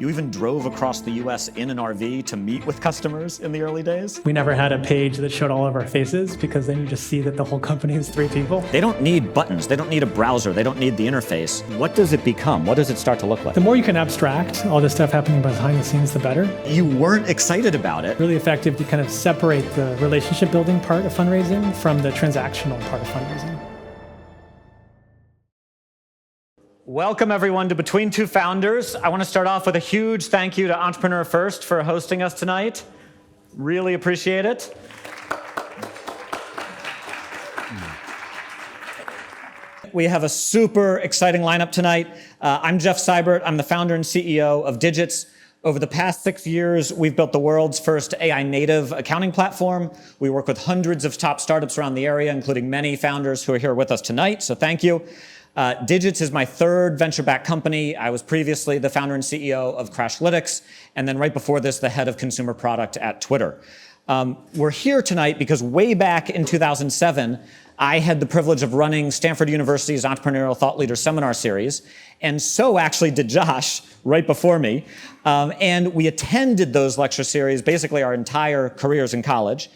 You even drove across the US in an RV to meet with customers in the early days. We never had a page that showed all of our faces because then you just see that the whole company is 3 people. They don't need buttons. They don't need a browser. They don't need the interface. What does it become? What does it start to look like? The more you can abstract all this stuff happening behind the scenes, the better. You weren't excited about it. Really effective to kind of separate the relationship building part of fundraising from the transactional part of fundraising. Welcome everyone to Between Two Founders. I want to start off with a huge thank you to Entrepreneur First for hosting us tonight. Really appreciate it. We have a super exciting lineup tonight. I'm Jeff Seibert. I'm the founder and CEO of Digits. Over the past 6 years, we've built the world's first AI native accounting platform. We work with hundreds of top startups around the area, including many founders who are here with us tonight, so thank you. Digits is my third venture-backed company. I was previously the founder and CEO of Crashlytics, and then right before this, the head of consumer product at Twitter. We're here tonight because way back in 2007, I had the privilege of running Stanford University's Entrepreneurial Thought Leader Seminar Series, and so actually did Josh right before me. And we attended those lecture series basically our entire careers in college.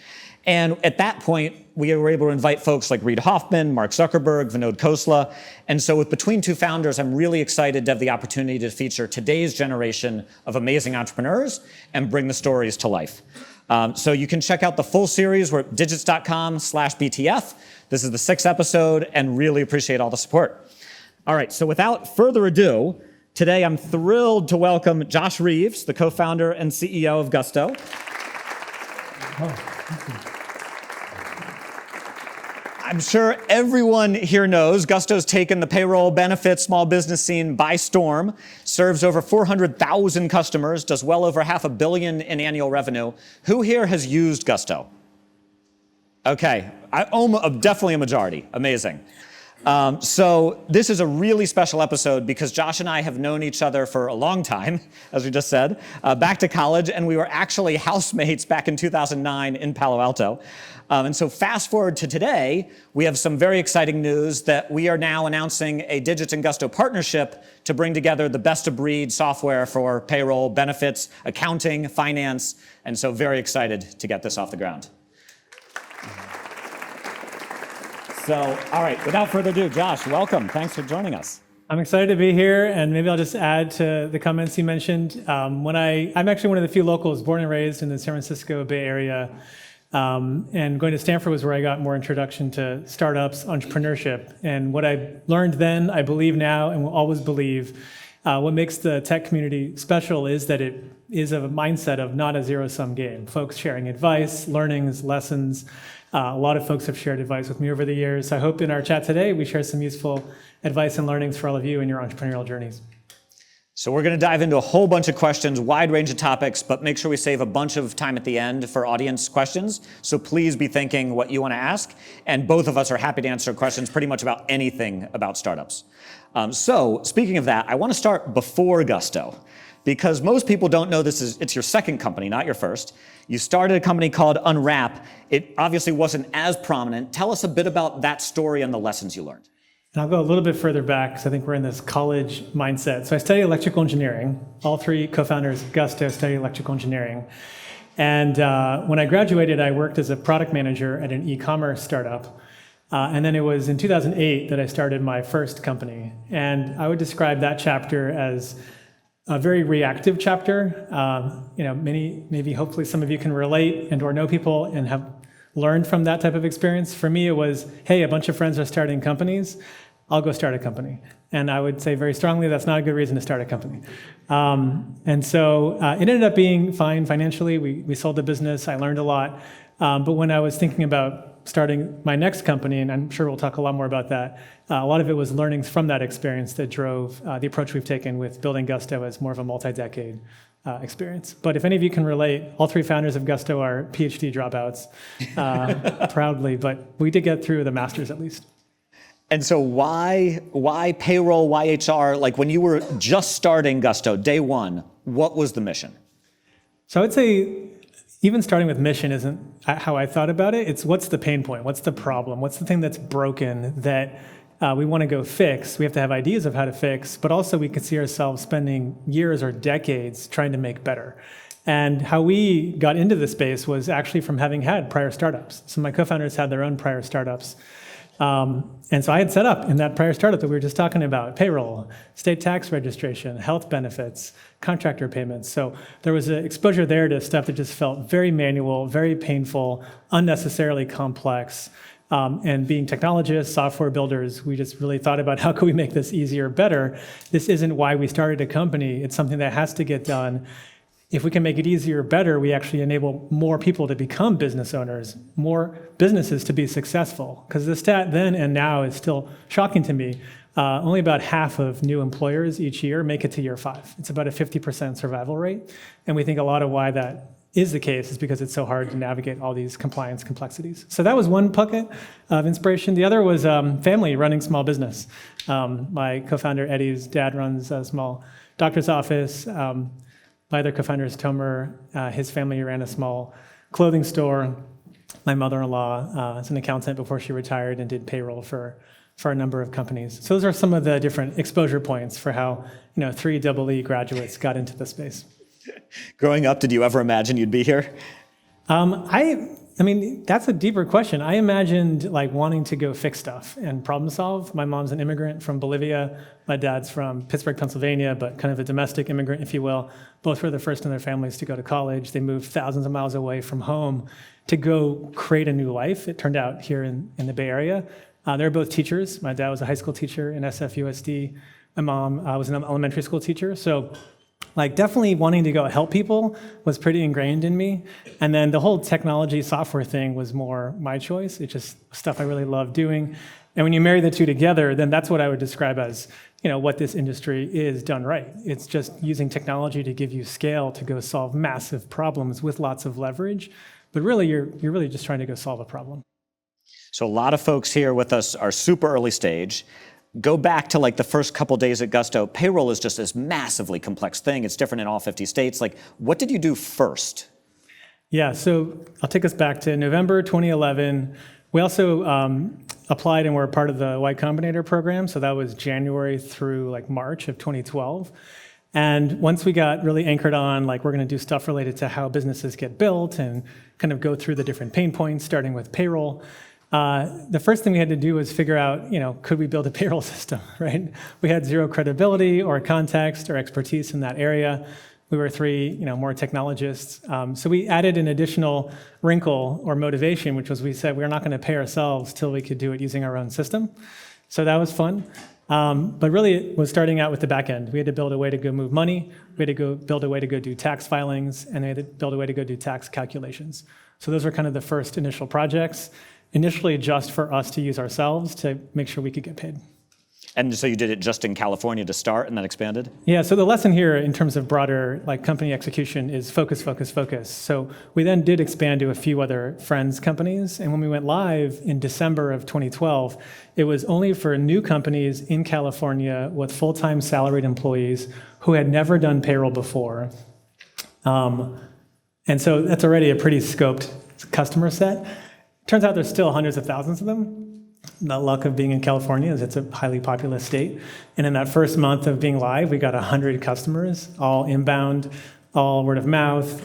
And at that point, we were able to invite folks like Reid Hoffman, Mark Zuckerberg, Vinod Khosla. And so with Between Two Founders, I'm really excited to have the opportunity to feature today's generation of amazing entrepreneurs and bring the stories to life. So you can check out the full series. We're at digits.com/BTF. This is the 6th episode and really appreciate all the support. All right, so without further ado, today I'm thrilled to welcome Josh Reeves, the co-founder and CEO of Gusto. Oh, thank you. I'm sure everyone here knows Gusto's taken the payroll, benefits, small business scene by storm, serves over 400,000 customers, does well over $500 million in annual revenue. Who here has used Gusto? Okay, definitely a majority. Amazing. So this is a really special episode because Josh and I have known each other for a long time, as we just said, back to college, and we were actually housemates back in 2009 in Palo Alto. And so fast forward to today, we have some very exciting news that we are now announcing a Digits and Gusto partnership to bring together the best of breed software for payroll, benefits, accounting, finance, and so very excited to get this off the ground. So, all right, without further ado, Josh, welcome. Thanks for joining us. I'm excited to be here, and maybe I'll just add to the comments you mentioned. I'm actually one of the few locals born and raised in the San Francisco Bay Area, and going to Stanford was where I got more introduction to startups, entrepreneurship, and what I learned then, I believe now, and will always believe. What makes the tech community special is that it is a mindset of not a zero-sum game. Folks sharing advice, learnings, lessons. A lot of folks have shared advice with me over the years. I hope in our chat today we share some useful advice and learnings for all of you in your entrepreneurial journeys. So we're going to dive into a whole bunch of questions, wide range of topics, but make sure we save a bunch of time at the end for audience questions. So please be thinking what you want to ask. And both of us are happy to answer questions pretty much about anything about startups. So speaking of that, I want to start before Gusto, because most people don't know it's your second company, not your first. You started a company called Unwrap. It obviously wasn't as prominent. Tell us a bit about that story and the lessons you learned. And I'll go a little bit further back because I think we're in this college mindset. So I studied electrical engineering. All 3 co-founders of Gusto studied electrical engineering. And when I graduated, I worked as a product manager at an e-commerce startup. And then it was in 2008 that I started my first company. And I would describe that chapter as a very reactive chapter. Maybe hopefully some of you can relate and or know people and have learned from that type of experience. For me, it was, hey, a bunch of friends are starting companies. I'll go start a company. And I would say very strongly, that's not a good reason to start a company. And so it ended up being fine financially. We sold the business. I learned a lot. But when I was thinking about starting my next company, and I'm sure we'll talk a lot more about that, a lot of it was learnings from that experience that drove the approach we've taken with building Gusto as more of a multi-decade experience. But if any of you can relate, all 3 founders of Gusto are PhD dropouts, proudly, but we did get through the master's at least. And so why payroll, why HR? Like when you were just starting Gusto, day one, what was the mission? So I would say even starting with mission isn't how I thought about it. It's what's the pain point? What's the problem? What's the thing that's broken that we want to go fix. We have to have ideas of how to fix, but also we could see ourselves spending years or decades trying to make better. And how we got into this space was actually from having had prior startups. So my co-founders had their own prior startups. And so I had set up in that prior startup that we were just talking about, payroll, state tax registration, health benefits, contractor payments. So there was an exposure there to stuff that just felt very manual, very painful, unnecessarily complex. And being technologists, software builders, we just really thought about how could we make this easier, better. This isn't why we started a company. It's something that has to get done. If we can make it easier, better, we actually enable more people to become business owners, more businesses to be successful. Because the stat then and now is still shocking to me. Only about half of new employers each year make it to year 5. It's about a 50% survival rate. And we think a lot of why that is the case is because it's so hard to navigate all these compliance complexities. So that was one bucket of inspiration. The other was family running small business. My co-founder Eddie's dad runs a small doctor's office. My other co-founder is Tomer. His family ran a small clothing store. My mother-in-law is an accountant before she retired and did payroll for a number of companies. So those are some of the different exposure points for how 3 EE graduates got into the space. Growing up, did you ever imagine you'd be here? I mean, that's a deeper question. I imagined like wanting to go fix stuff and problem solve. My mom's an immigrant from Bolivia. My dad's from Pittsburgh, Pennsylvania, but kind of a domestic immigrant, if you will. Both were the first in their families to go to college. They moved thousands of miles away from home to go create a new life. It turned out here in the Bay Area. They were both teachers. My dad was a high school teacher in SFUSD. My mom was an elementary school teacher. So like definitely wanting to go help people was pretty ingrained in me. And then the whole technology software thing was more my choice. It's just stuff I really love doing. And when you marry the two together, then that's what I would describe as, what this industry is done right. It's just using technology to give you scale to go solve massive problems with lots of leverage. But really, you're really just trying to go solve a problem. So a lot of folks here with us are super early stage. Go back to like the first couple days at Gusto. Payroll is just this massively complex thing. It's different in all 50 states. Like, what did you do first? Yeah, so I'll take us back to November 2011. We also applied and were a part of the Y Combinator program. So that was January through like March of 2012. And once we got really anchored on, like, we're going to do stuff related to how businesses get built and kind of go through the different pain points, starting with payroll. The first thing we had to do was figure out, could we build a payroll system, right? We had zero credibility or context or expertise in that area. We were 3, more technologists. So we added an additional wrinkle or motivation, which was we said we're not going to pay ourselves till we could do it using our own system. So that was fun. But really, it was starting out with the back end. We had to build a way to go move money. We had to go build a way to go do tax filings, and we had to build a way to go do tax calculations. So those were kind of the first initial projects. Initially just for us to use ourselves to make sure we could get paid. And so you did it just in California to start and then expanded? Yeah, so the lesson here in terms of broader company execution is focus, focus, focus. So we then did expand to a few other friends companies. And when we went live in December of 2012, it was only for new companies in California with full-time salaried employees who had never done payroll before. And so that's already a pretty scoped customer set. Turns out there's still hundreds of thousands of them. The luck of being in California is it's a highly populous state. And in that first month of being live, we got 100 customers, all inbound, all word of mouth,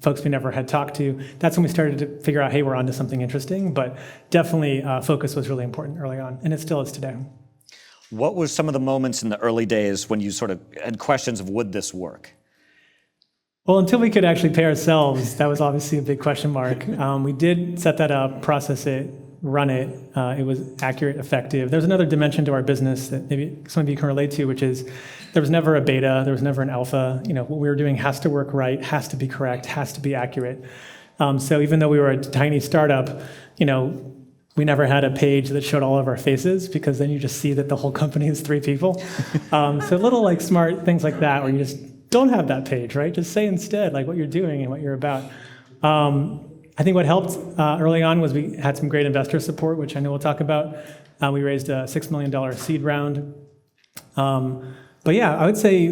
folks we never had talked to. That's when we started to figure out, hey, we're onto something interesting. But definitely focus was really important early on, and it still is today. What was some of the moments in the early days when you sort of had questions of would this work? Well, until we could actually pay ourselves, that was obviously a big question mark. We did set that up, process it, run it. It was accurate, effective. There's another dimension to our business that maybe some of you can relate to, which is there was never a beta, there was never an alpha. What we were doing has to work right, has to be correct, has to be accurate. So even though we were a tiny startup, we never had a page that showed all of our faces because then you just see that the whole company is 3 people. So little smart things like that where you just don't have that page, right? Just say instead what you're doing and what you're about. I think what helped early on was we had some great investor support, which I know we'll talk about. We raised a $6 million seed round. But yeah, I would say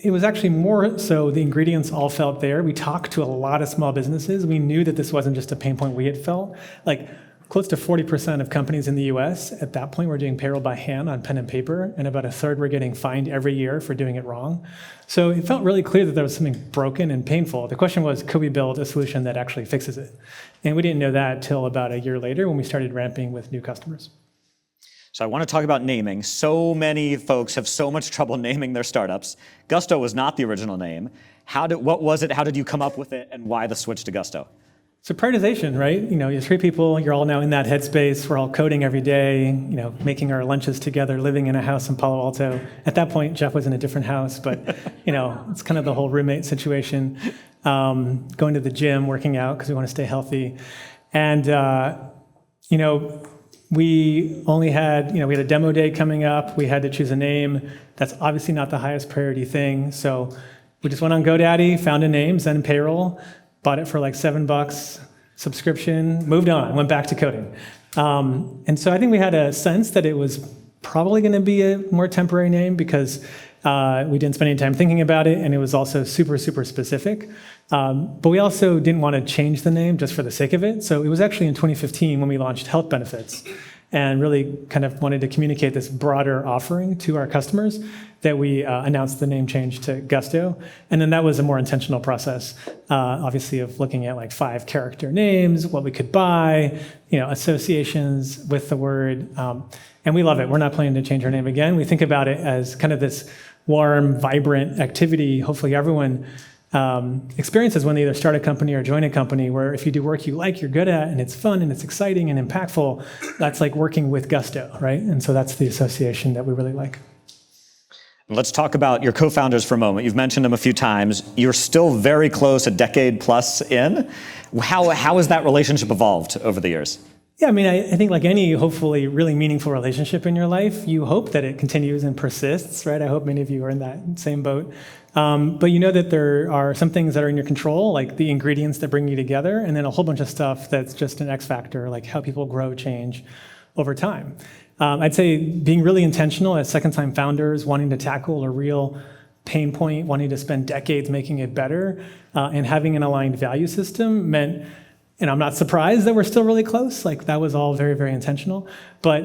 it was actually more so the ingredients all felt there. We talked to a lot of small businesses. We knew that this wasn't just a pain point we had felt. close to 40% of companies in the US at that point were doing payroll by hand on pen and paper, and about a third were getting fined every year for doing it wrong. So it felt really clear that there was something broken and painful. The question was, could we build a solution that actually fixes it? And we didn't know that till about a year later when we started ramping with new customers. So I want to talk about naming. So many folks have so much trouble naming their startups. Gusto was not the original name. What was it? How did you come up with it? And why the switch to Gusto? So prioritization, right? You're three people, you're all now in that headspace. We're all coding every day, making our lunches together, living in a house in Palo Alto. At that point, Jeff was in a different house, but it's kind of the whole roommate situation. Going to the gym, working out because we want to stay healthy. And, we only had, we had a demo day coming up. We had to choose a name. That's obviously not the highest priority thing. So we just went on GoDaddy, found a name, Zen Payroll, bought it for like $7, subscription, moved on, went back to coding. And so I think we had a sense that it was probably going to be a more temporary name because we didn't spend any time thinking about it, and it was also super, super specific. But we also didn't want to change the name just for the sake of it. So it was actually in 2015 when we launched Health Benefits and really kind of wanted to communicate this broader offering to our customers that we announced the name change to Gusto. And then that was a more intentional process, obviously, of looking at like 5 character names, what we could buy, associations with the word. And we love it. We're not planning to change our name again. We think about it as kind of this warm, vibrant activity. Hopefully everyone experiences when they either start a company or join a company, where if you do work you like, you're good at, and it's fun and it's exciting and impactful, that's like working with Gusto, right? And so that's the association that we really like. Let's talk about your co-founders for a moment. You've mentioned them a few times. You're still very close, a decade plus in. How has that relationship evolved over the years? Yeah, I think like any hopefully really meaningful relationship in your life, you hope that it continues and persists, right? I hope many of you are in that same boat. But you know that there are some things that are in your control, like the ingredients that bring you together, and then a whole bunch of stuff that's just an X factor, like how people grow, change over time. I'd say being really intentional as second-time founders, wanting to tackle a real pain point, wanting to spend decades making it better, and having an aligned value system meant, and I'm not surprised that we're still really close. Like that was all very, very intentional. But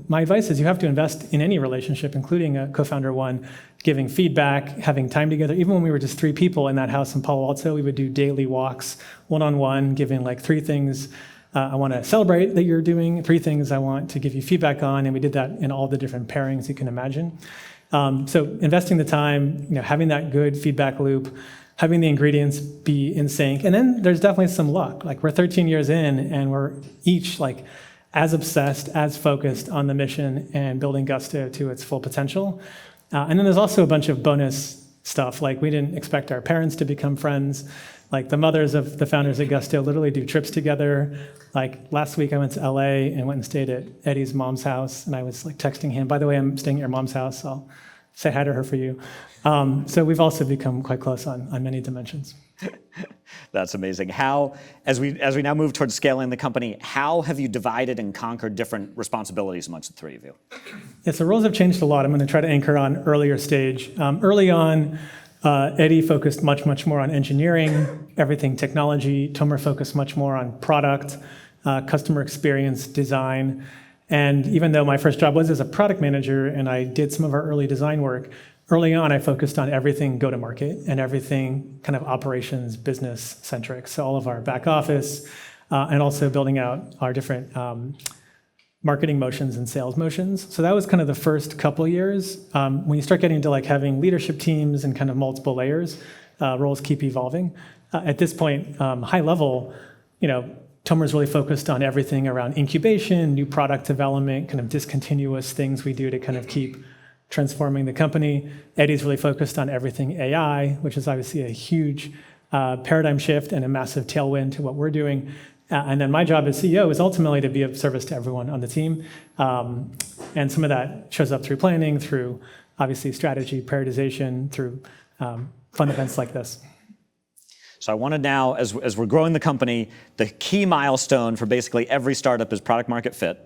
my advice is you have to invest in any relationship, including a co-founder one, giving feedback, having time together. Even when we were just 3 people in that house in Palo Alto, we would do daily walks, one-on-one, giving like 3 things I want to celebrate that you're doing, 3 things I want to give you feedback on, and we did that in all the different pairings you can imagine. So investing the time, having that good feedback loop, having the ingredients be in sync. And then there's definitely some luck. Like we're 13 years in and we're each like as obsessed, as focused on the mission and building Gusto to its full potential. And then there's also a bunch of bonus stuff. Like we didn't expect our parents to become friends. Like the mothers of the founders at Gusto literally do trips together. Like last week I went to LA and went and stayed at Eddie's mom's house. And I was like texting him, by the way, I'm staying at your mom's house. I'll say hi to her for you. So we've also become quite close on many dimensions. That's amazing. How, as we now move towards scaling the company, how have you divided and conquered different responsibilities amongst the 3 of you? Yeah, so roles have changed a lot. I'm going to try to anchor on earlier stage. Early on, Eddie focused much more on engineering, everything technology. Tomer focused much more on product, customer experience, design. And even though my first job was as a product manager and I did some of our early design work, early on I focused on everything go-to-market and everything kind of operations, business-centric. So all of our back office and also building out our different marketing motions and sales motions. So that was kind of the first couple years. When you start getting into like having leadership teams and kind of multiple layers, roles keep evolving. At this point, high level, Tomer's really focused on everything around incubation, new product development, kind of discontinuous things we do to kind of keep transforming the company. Eddie's really focused on everything AI, which is obviously a huge paradigm shift and a massive tailwind to what we're doing. And then my job as CEO is ultimately to be of service to everyone on the team. And some of that shows up through planning, through obviously strategy, prioritization, through fun events like this. So I want to now, as we're growing the company, the key milestone for basically every startup is product market fit.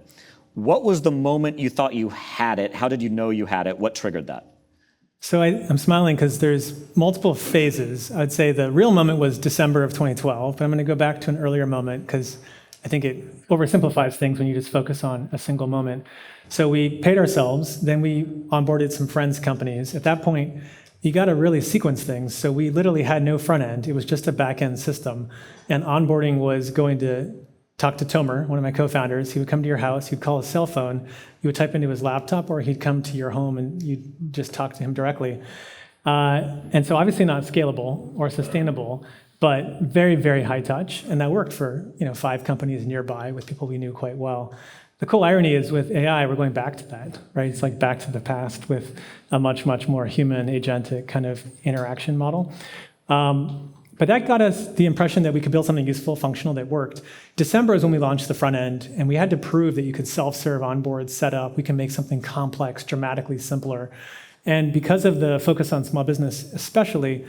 What was the moment you thought you had it? How did you know you had it? What triggered that? So I'm smiling because there's multiple phases. I'd say the real moment was December of 2012, but I'm going to go back to an earlier moment because I think it oversimplifies things when you just focus on a single moment. So we paid ourselves, then we onboarded some friends' companies. At that point, you got to really sequence things. So we literally had no front end. It was just a back end system. And onboarding was going to talk to Tomer, one of my co-founders. He would come to your house, he'd call his cell phone, you would type into his laptop, or he'd come to your home and you'd just talk to him directly. And so obviously not scalable or sustainable, but very, very high touch. And that worked for 5 companies nearby with people we knew quite well. The cool irony is with AI, we're going back to that, right? It's like back to the past with a much, much more human, agentic kind of interaction model. But that got us the impression that we could build something useful, functional, that worked. December is when we launched the front end, and we had to prove that you could self-serve, onboard, set up. We can make something complex, dramatically simpler. And because of the focus on small business especially,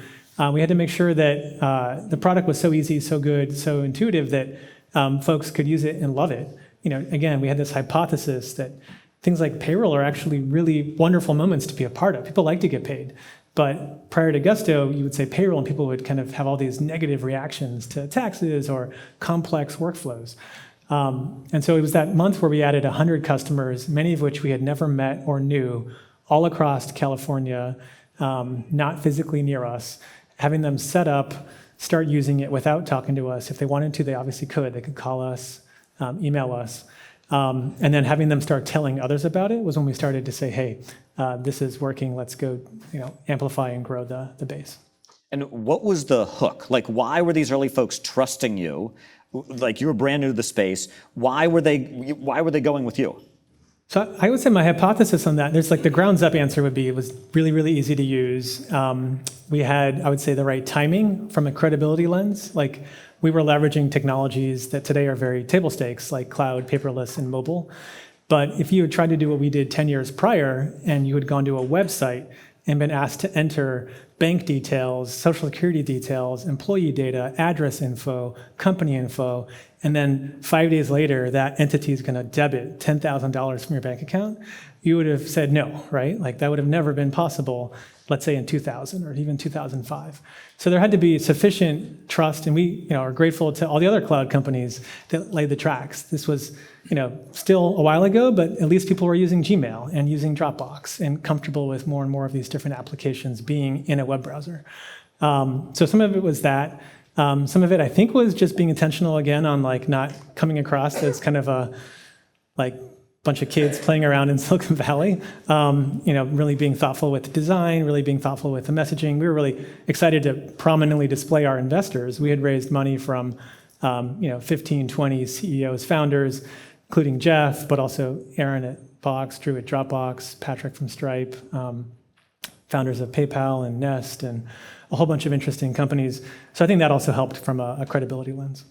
we had to make sure that the product was so easy, so good, so intuitive that folks could use it and love it. Again, we had this hypothesis that things like payroll are actually really wonderful moments to be a part of. People like to get paid. But prior to Gusto, you would say payroll, and people would kind of have all these negative reactions to taxes or complex workflows. And so it was that month where we added 100 customers, many of which we had never met or knew, all across California, not physically near us, having them set up, start using it without talking to us. If they wanted to, they obviously could. They could call us, email us. And then having them start telling others about it was when we started to say, hey, this is working, let's go amplify and grow the base. And what was the hook? Like, why were these early folks trusting you? Like, you were brand new to the space. Why were they going with you? So I would say my hypothesis on that, there's like the grounds up answer would be it was really, really easy to use. We had, I would say, the right timing from a credibility lens. Like, we were leveraging technologies that today are very table stakes, like cloud, paperless, and mobile. But if you had tried to do what we did 10 years prior, and you had gone to a website and been asked to enter bank details, social security details, employee data, address info, company info, and then 5 days later, that entity is going to debit $10,000 from your bank account, you would have said no, right? Like, that would have never been possible, let's say in 2000 or even 2005. So there had to be sufficient trust, and we are grateful to all the other cloud companies that laid the tracks. This was still a while ago, but at least people were using Gmail and using Dropbox and comfortable with more and more of these different applications being in a web browser. So some of it was that. Some of it, I think, was just being intentional again on like not coming across as kind of a bunch of kids playing around in Silicon Valley. Really being thoughtful with the design, really being thoughtful with the messaging. We were really excited to prominently display our investors. We had raised money from 15, 20 CEOs, founders, including Jeff, but also Aaron at Box, Drew at Dropbox, Patrick from Stripe, founders of PayPal and Nest, and a whole bunch of interesting companies. So I think that also helped from a credibility lens.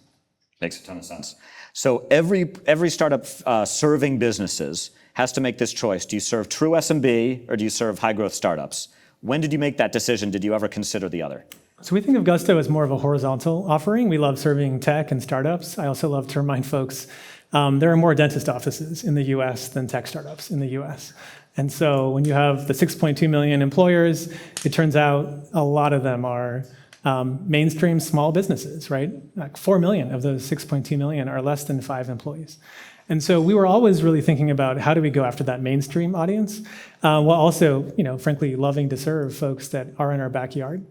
Makes a ton of sense. So every startup serving businesses has to make this choice. Do you serve true SMB or do you serve high growth startups? When did you make that decision? Did you ever consider the other? So we think of Gusto as more of a horizontal offering. We love serving tech and startups. I also love to remind folks there are more dentist offices in the US than tech startups in the US. And so when you have the 6.2 million employers, it turns out a lot of them are mainstream small businesses, right? Like 4 million of those 6.2 million are less than 5 employees. And so we were always really thinking about how do we go after that mainstream audience, while also, frankly, loving to serve folks that are in our backyard.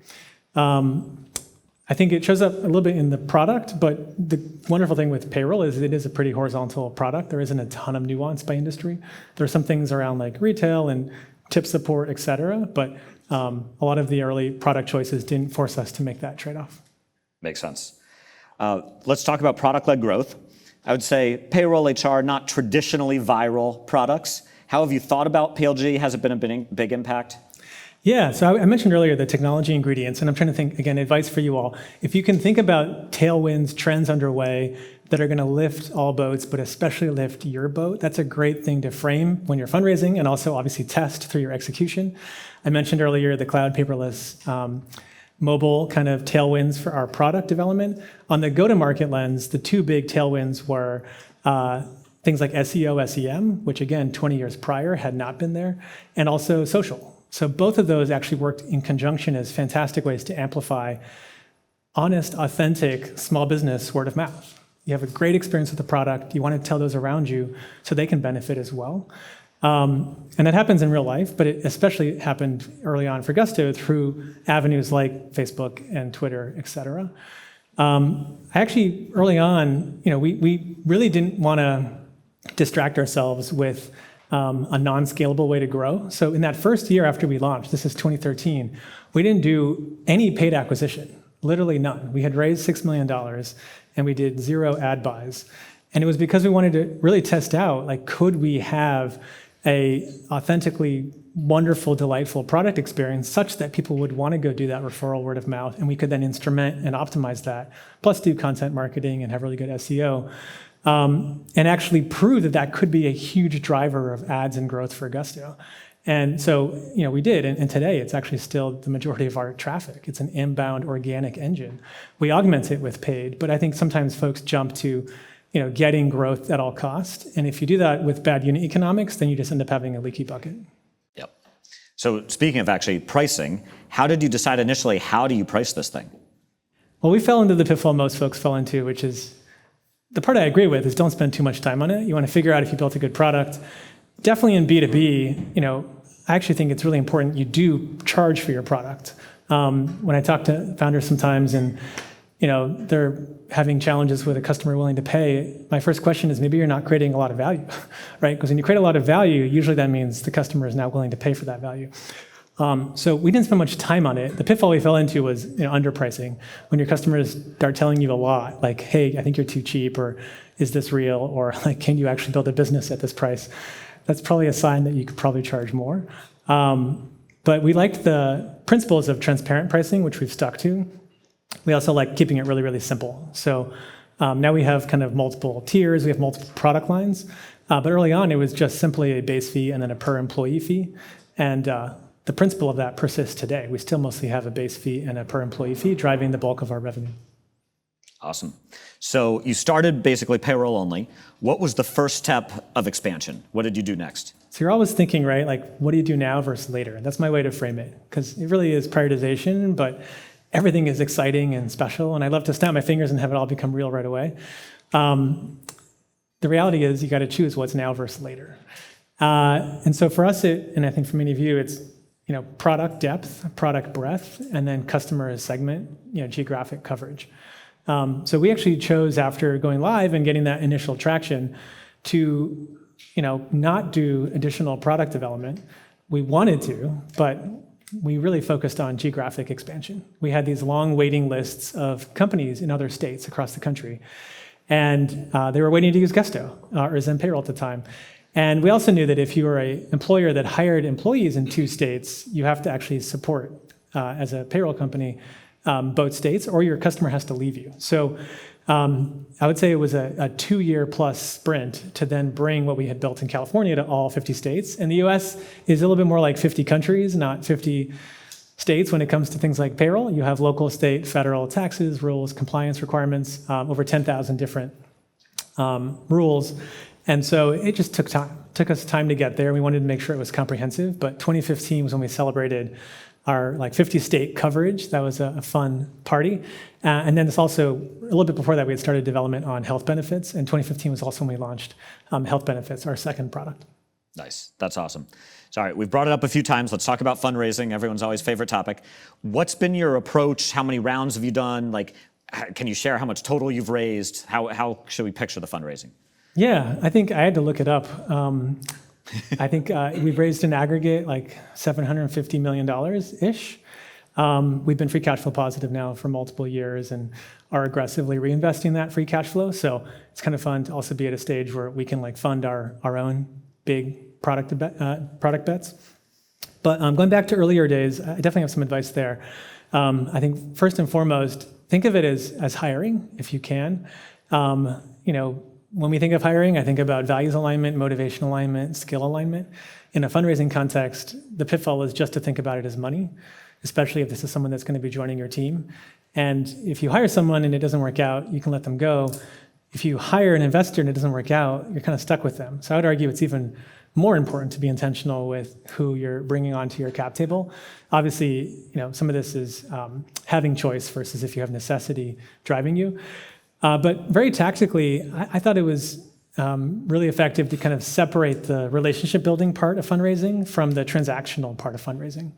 I think it shows up a little bit in the product, but the wonderful thing with payroll is it is a pretty horizontal product. There isn't a ton of nuance by industry. There are some things around like retail and tip support, et cetera, but a lot of the early product choices didn't force us to make that trade-off. Makes sense. Let's talk about product-led growth. I would say payroll, HR, not traditionally viral products. How have you thought about PLG? Has it been a big impact? Yeah, so I mentioned earlier the technology ingredients, and I'm trying to think, again, advice for you all. If you can think about tailwinds, trends underway that are going to lift all boats, but especially lift your boat, that's a great thing to frame when you're fundraising and also obviously test through your execution. I mentioned earlier the cloud paperless mobile kind of tailwinds for our product development. On the go-to-market lens, the two big tailwinds were things like SEO, SEM, which again, 20 years prior had not been there, and also social. So both of those actually worked in conjunction as fantastic ways to amplify honest, authentic small business word of mouth. You have a great experience with the product. You want to tell those around you so they can benefit as well. And that happens in real life, but it especially happened early on for Gusto through avenues like Facebook and Twitter, et cetera. Actually, early on, we really didn't want to distract ourselves with a non-scalable way to grow. So in that first year after we launched, this is 2013, we didn't do any paid acquisition, literally none. We had raised $6 million and we did 0 ad buys. And it was because we wanted to really test out, like, could we have a authentically wonderful, delightful product experience such that people would want to go do that referral word of mouth, and we could then instrument and optimize that, plus do content marketing and have really good SEO, and actually prove that that could be a huge driver of ads and growth for Gusto. And so, we did, and today it's actually still the majority of our traffic. It's an inbound organic engine. We augment it with paid, but I think sometimes folks jump to getting growth at all cost. And if you do that with bad unit economics, then you just end up having a leaky bucket. Yep. So speaking of actually pricing, how did you decide initially, how do you price this thing? Well, we fell into the pitfall most folks fell into, which is, the part I agree with is don't spend too much time on it. You want to figure out if you built a good product. Definitely in B2B, I actually think it's really important you do charge for your product. When I talk to founders sometimes and they're having challenges with a customer willing to pay, my first question is maybe you're not creating a lot of value, right? Because when you create a lot of value, usually that means the customer is now willing to pay for that value. So we didn't spend much time on it. The pitfall we fell into was underpricing. When your customers start telling you a lot, like, hey, I think you're too cheap, or is this real, or like, can you actually build a business at this price? That's probably a sign that you could probably charge more. But we liked the principles of transparent pricing, which we've stuck to. We also like keeping it really, really simple. So now we have kind of multiple tiers. We have multiple product lines. But early on, it was just simply a base fee and then a per employee fee. And the principle of that persists today. We still mostly have a base fee and a per employee fee driving the bulk of our revenue. Awesome. So you started basically payroll only. What was the first step of expansion? What did you do next? So you're always thinking, right, like, what do you do now versus later? That's my way to frame it, because it really is prioritization, but everything is exciting and special, and I love to snap my fingers and have it all become real right away. The reality is you got to choose what's now versus later. And so for us, and I think for many of you, it's product depth, product breadth, and then customer segment, geographic coverage. So we actually chose, after going live and getting that initial traction, to not do additional product development. We wanted to, but we really focused on geographic expansion. We had these long waiting lists of companies in other states across the country, and they were waiting to use Gusto or Zen Payroll at the time. And we also knew that if you were an employer that hired employees in 2 states, you have to actually support, as a payroll company, both states, or your customer has to leave you. So I would say it was a 2-year plus sprint to then bring what we had built in California to all 50 states. And the US is a little bit more like 50 countries, not 50 states when it comes to things like payroll. You have local, state, federal taxes, rules, compliance requirements, over 10,000 different rules. And so it just took time. It took us time to get there. We wanted to make sure it was comprehensive, but 2015 was when we celebrated our 50-state coverage. That was a fun party. And then it's also, a little bit before that, we had started development on health benefits, and 2015 was also when we launched health benefits, our second product. Nice. That's awesome. So, all right, we've brought it up a few times. Let's talk about fundraising, everyone's always favorite topic. What's been your approach? How many rounds have you done? Can you share how much total you've raised? How should we picture the fundraising? Yeah, I think I had to look it up. I think we've raised an aggregate $750 million-ish. We've been free cash flow positive now for multiple years and are aggressively reinvesting that free cash flow. So it's kind of fun to also be at a stage where we can fund our own big product bets. But going back to earlier days, I definitely have some advice there. I think first and foremost, think of it as hiring if you can. When we think of hiring, I think about values alignment, motivation alignment, skill alignment. In a fundraising context, the pitfall is just to think about it as money, especially if this is someone that's going to be joining your team. And if you hire someone and it doesn't work out, you can let them go. If you hire an investor and it doesn't work out, you're kind of stuck with them. So I would argue it's even more important to be intentional with who you're bringing onto your cap table. Obviously, some of this is having choice versus if you have necessity driving you. But very tactically, I thought it was really effective to kind of separate the relationship building part of fundraising from the transactional part of fundraising.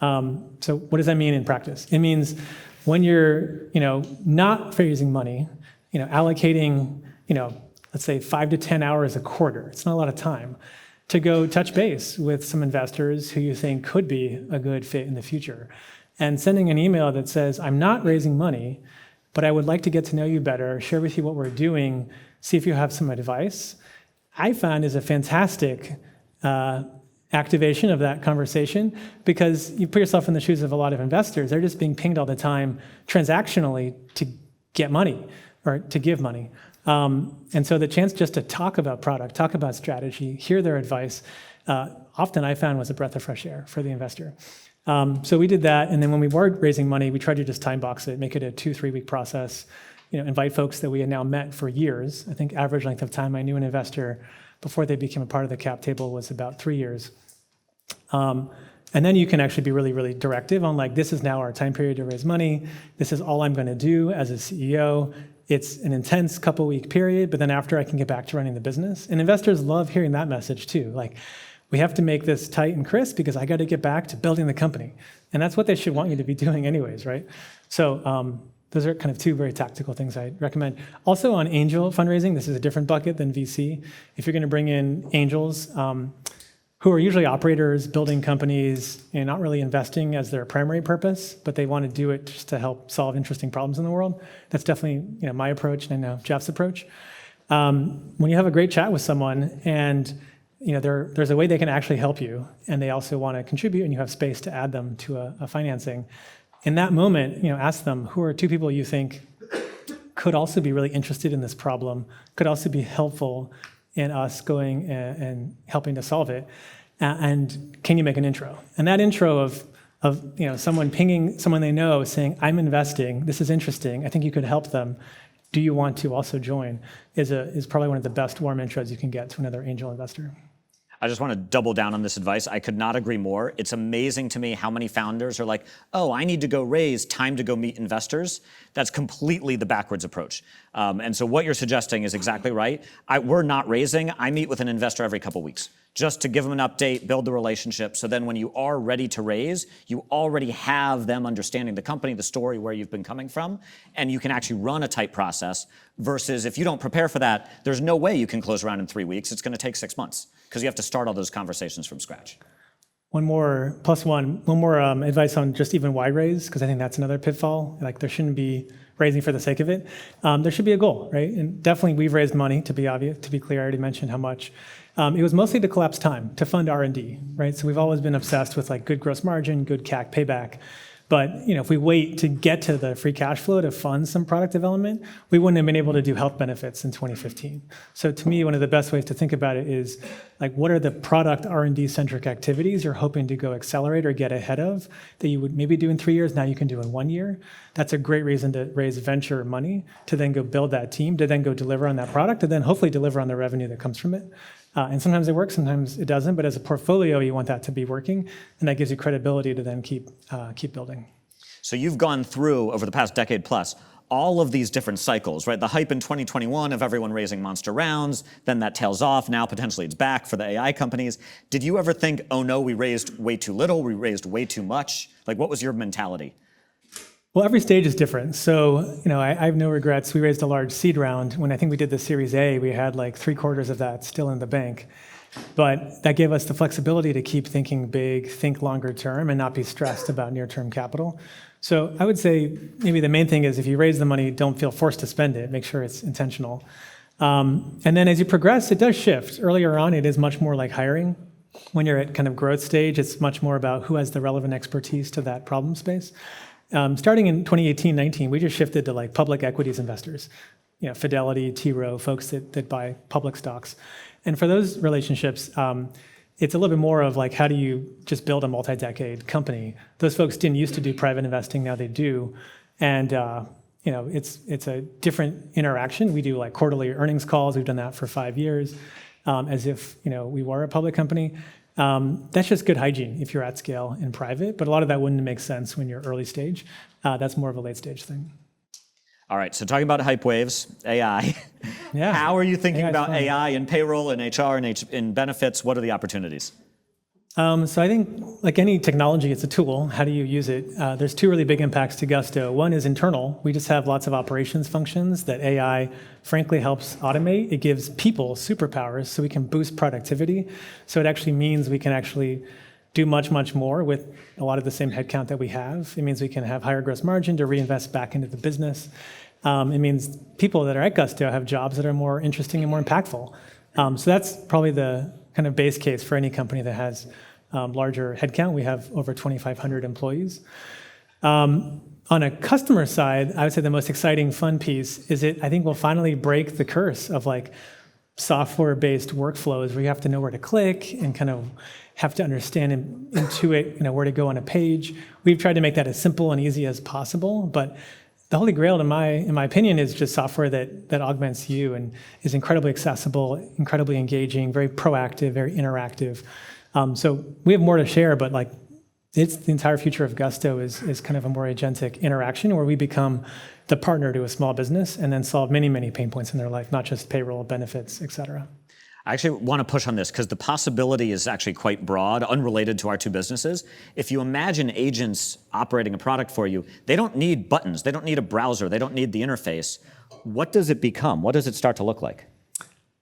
So what does that mean in practice? It means when you're, not raising money, allocating, let's say 5 to 10 hours a quarter. It's not a lot of time to go touch base with some investors who you think could be a good fit in the future. And sending an email that says, I'm not raising money, but I would like to get to know you better, share with you what we're doing, see if you have some advice, I found is a fantastic activation of that conversation, because you put yourself in the shoes of a lot of investors. They're just being pinged all the time transactionally to get money or to give money. And so the chance just to talk about product, talk about strategy, hear their advice, often I found was a breath of fresh air for the investor. So we did that, and then when we were raising money, we tried to just time box it, make it a 2-3 week process, invite folks that we had now met for years. I think average length of time I knew an investor before they became a part of the cap table was about 3 years. And then you can actually be really, really directive on this is now our time period to raise money. This is all I'm going to do as a CEO. It's an intense couple-week period, but then after I can get back to running the business. And investors love hearing that message too. We have to make this tight and crisp because I got to get back to building the company. And that's what they should want you to be doing anyways, right? So those are kind of 2 very tactical things I'd recommend. Also on angel fundraising, this is a different bucket than VC. If you're going to bring in angels, who are usually operators, building companies, and not really investing as their primary purpose, but they want to do it just to help solve interesting problems in the world. That's definitely my approach, and I know Jeff's approach. When you have a great chat with someone and there's a way they can actually help you, and they also want to contribute, and you have space to add them to a financing, in that moment, ask them, who are 2 people you think could also be really interested in this problem, could also be helpful in us going and helping to solve it, and can you make an intro? And that intro of someone pinging someone they know saying, I'm investing, this is interesting, I think you could help them, do you want to also join, is probably one of the best warm intros you can get to another angel investor. I just want to double down on this advice. I could not agree more. It's amazing to me how many founders are like, oh, I need to go raise, time to go meet investors. That's completely the backwards approach. And so what you're suggesting is exactly right. We're not raising. I meet with an investor every couple weeks just to give them an update, build the relationship. So then when you are ready to raise, you already have them understanding the company, the story, where you've been coming from, and you can actually run a tight process versus if you don't prepare for that, there's no way you can close around in 3 weeks. It's going to take 6 months because you have to start all those conversations from scratch. One more advice on just even why raise, because I think that's another pitfall. There shouldn't be raising for the sake of it. There should be a goal, right? And definitely we've raised money, to be obvious, to be clear. I already mentioned how much. It was mostly to collapse time, to fund R&D, right? So we've always been obsessed with good gross margin, good CAC payback. But if we wait to get to the free cash flow to fund some product development, we wouldn't have been able to do health benefits in 2015. So to me, one of the best ways to think about it is what are the product R&D centric activities you're hoping to go accelerate or get ahead of that you would maybe do in 3 years, now you can do in 1 year. That's a great reason to raise venture money, to then go build that team, to then go deliver on that product, to then hopefully deliver on the revenue that comes from it. And sometimes it works, sometimes it doesn't, but as a portfolio, you want that to be working, and that gives you credibility to then keep building. So you've gone through, over the past decade plus, all of these different cycles, right? The hype in 2021 of everyone raising monster rounds, then that tails off, now potentially it's back for the AI companies. Did you ever think, oh no, we raised way too little, we raised way too much? What was your mentality? Well, every stage is different. So, I have no regrets. We raised a large seed round. When I think we did the Series A, we had 3/4 of that still in the bank. But that gave us the flexibility to keep thinking big, think longer term, and not be stressed about near-term capital. So I would say maybe the main thing is if you raise the money, don't feel forced to spend it. Make sure it's intentional. And then as you progress, it does shift. Earlier on, it is much more like hiring. When you're at kind of growth stage, it's much more about who has the relevant expertise to that problem space. Starting in 2018-19, we just shifted to public equities investors, Fidelity, T. Rowe, folks that buy public stocks. And for those relationships, it's a little bit more of how do you just build a multi-decade company? Those folks didn't used to do private investing, now they do. And it's a different interaction. We do quarterly earnings calls. We've done that for 5 years, as if we were a public company. That's just good hygiene if you're at scale in private, but a lot of that wouldn't make sense when you're early stage. That's more of a late stage thing. All right, so talking about hype waves, AI. Yeah. How are you thinking AI's about fun. AI in payroll and HR and in benefits? What are the opportunities? So I think, like any technology, it's a tool. How do you use it? There's two really big impacts to Gusto. One is internal. We just have lots of operations functions that AI, frankly, helps automate. It gives people superpowers so we can boost productivity. So it actually means we can actually do much, much more with a lot of the same headcount that we have. It means we can have higher gross margin to reinvest back into the business. It means people that are at Gusto have jobs that are more interesting and more impactful. So that's probably the kind of base case for any company that has larger headcount. We have over 2,500 employees. On a customer side, I would say the most exciting, fun piece is I think we'll finally break the curse of like software-based workflows where you have to know where to click and kind of have to understand and intuit, where to go on a page. We've tried to make that as simple and easy as possible, but the holy grail, in my opinion, is just software that augments you and is incredibly accessible, incredibly engaging, very proactive, very interactive. So we have more to share, but like it's the entire future of Gusto is kind of a more agentic interaction where we become the partner to a small business and then solve many, many pain points in their life, not just payroll, benefits, et cetera. I actually want to push on this because the possibility is actually quite broad, unrelated to our two businesses. If you imagine agents operating a product for you, they don't need buttons, they don't need a browser, they don't need the interface. What does it become? What does it start to look like?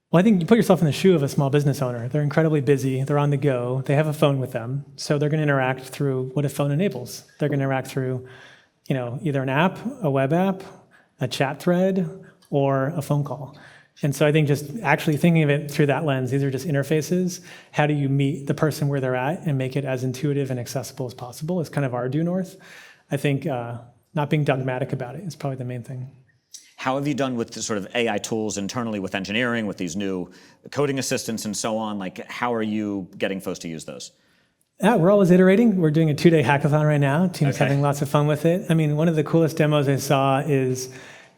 Well, I think you put yourself in the shoe of a small business owner. They're incredibly busy, they're on the go, they have a phone with them, so they're going to interact through what a phone enables. They're going to interact through, either an app, a web app, a chat thread, or a phone call. And so I think just actually thinking of it through that lens, these are just interfaces. How do you meet the person where they're at and make it as intuitive and accessible as possible is kind of our due north. I think not being dogmatic about it is probably the main thing. How have you done with the sort of AI tools internally with engineering, with these new coding assistants and so on? Like, how are you getting folks to use those? Yeah, we're always iterating. We're doing a 2-day hackathon right now. Team's Okay. having lots of fun with it. I mean, one of the coolest demos I saw is,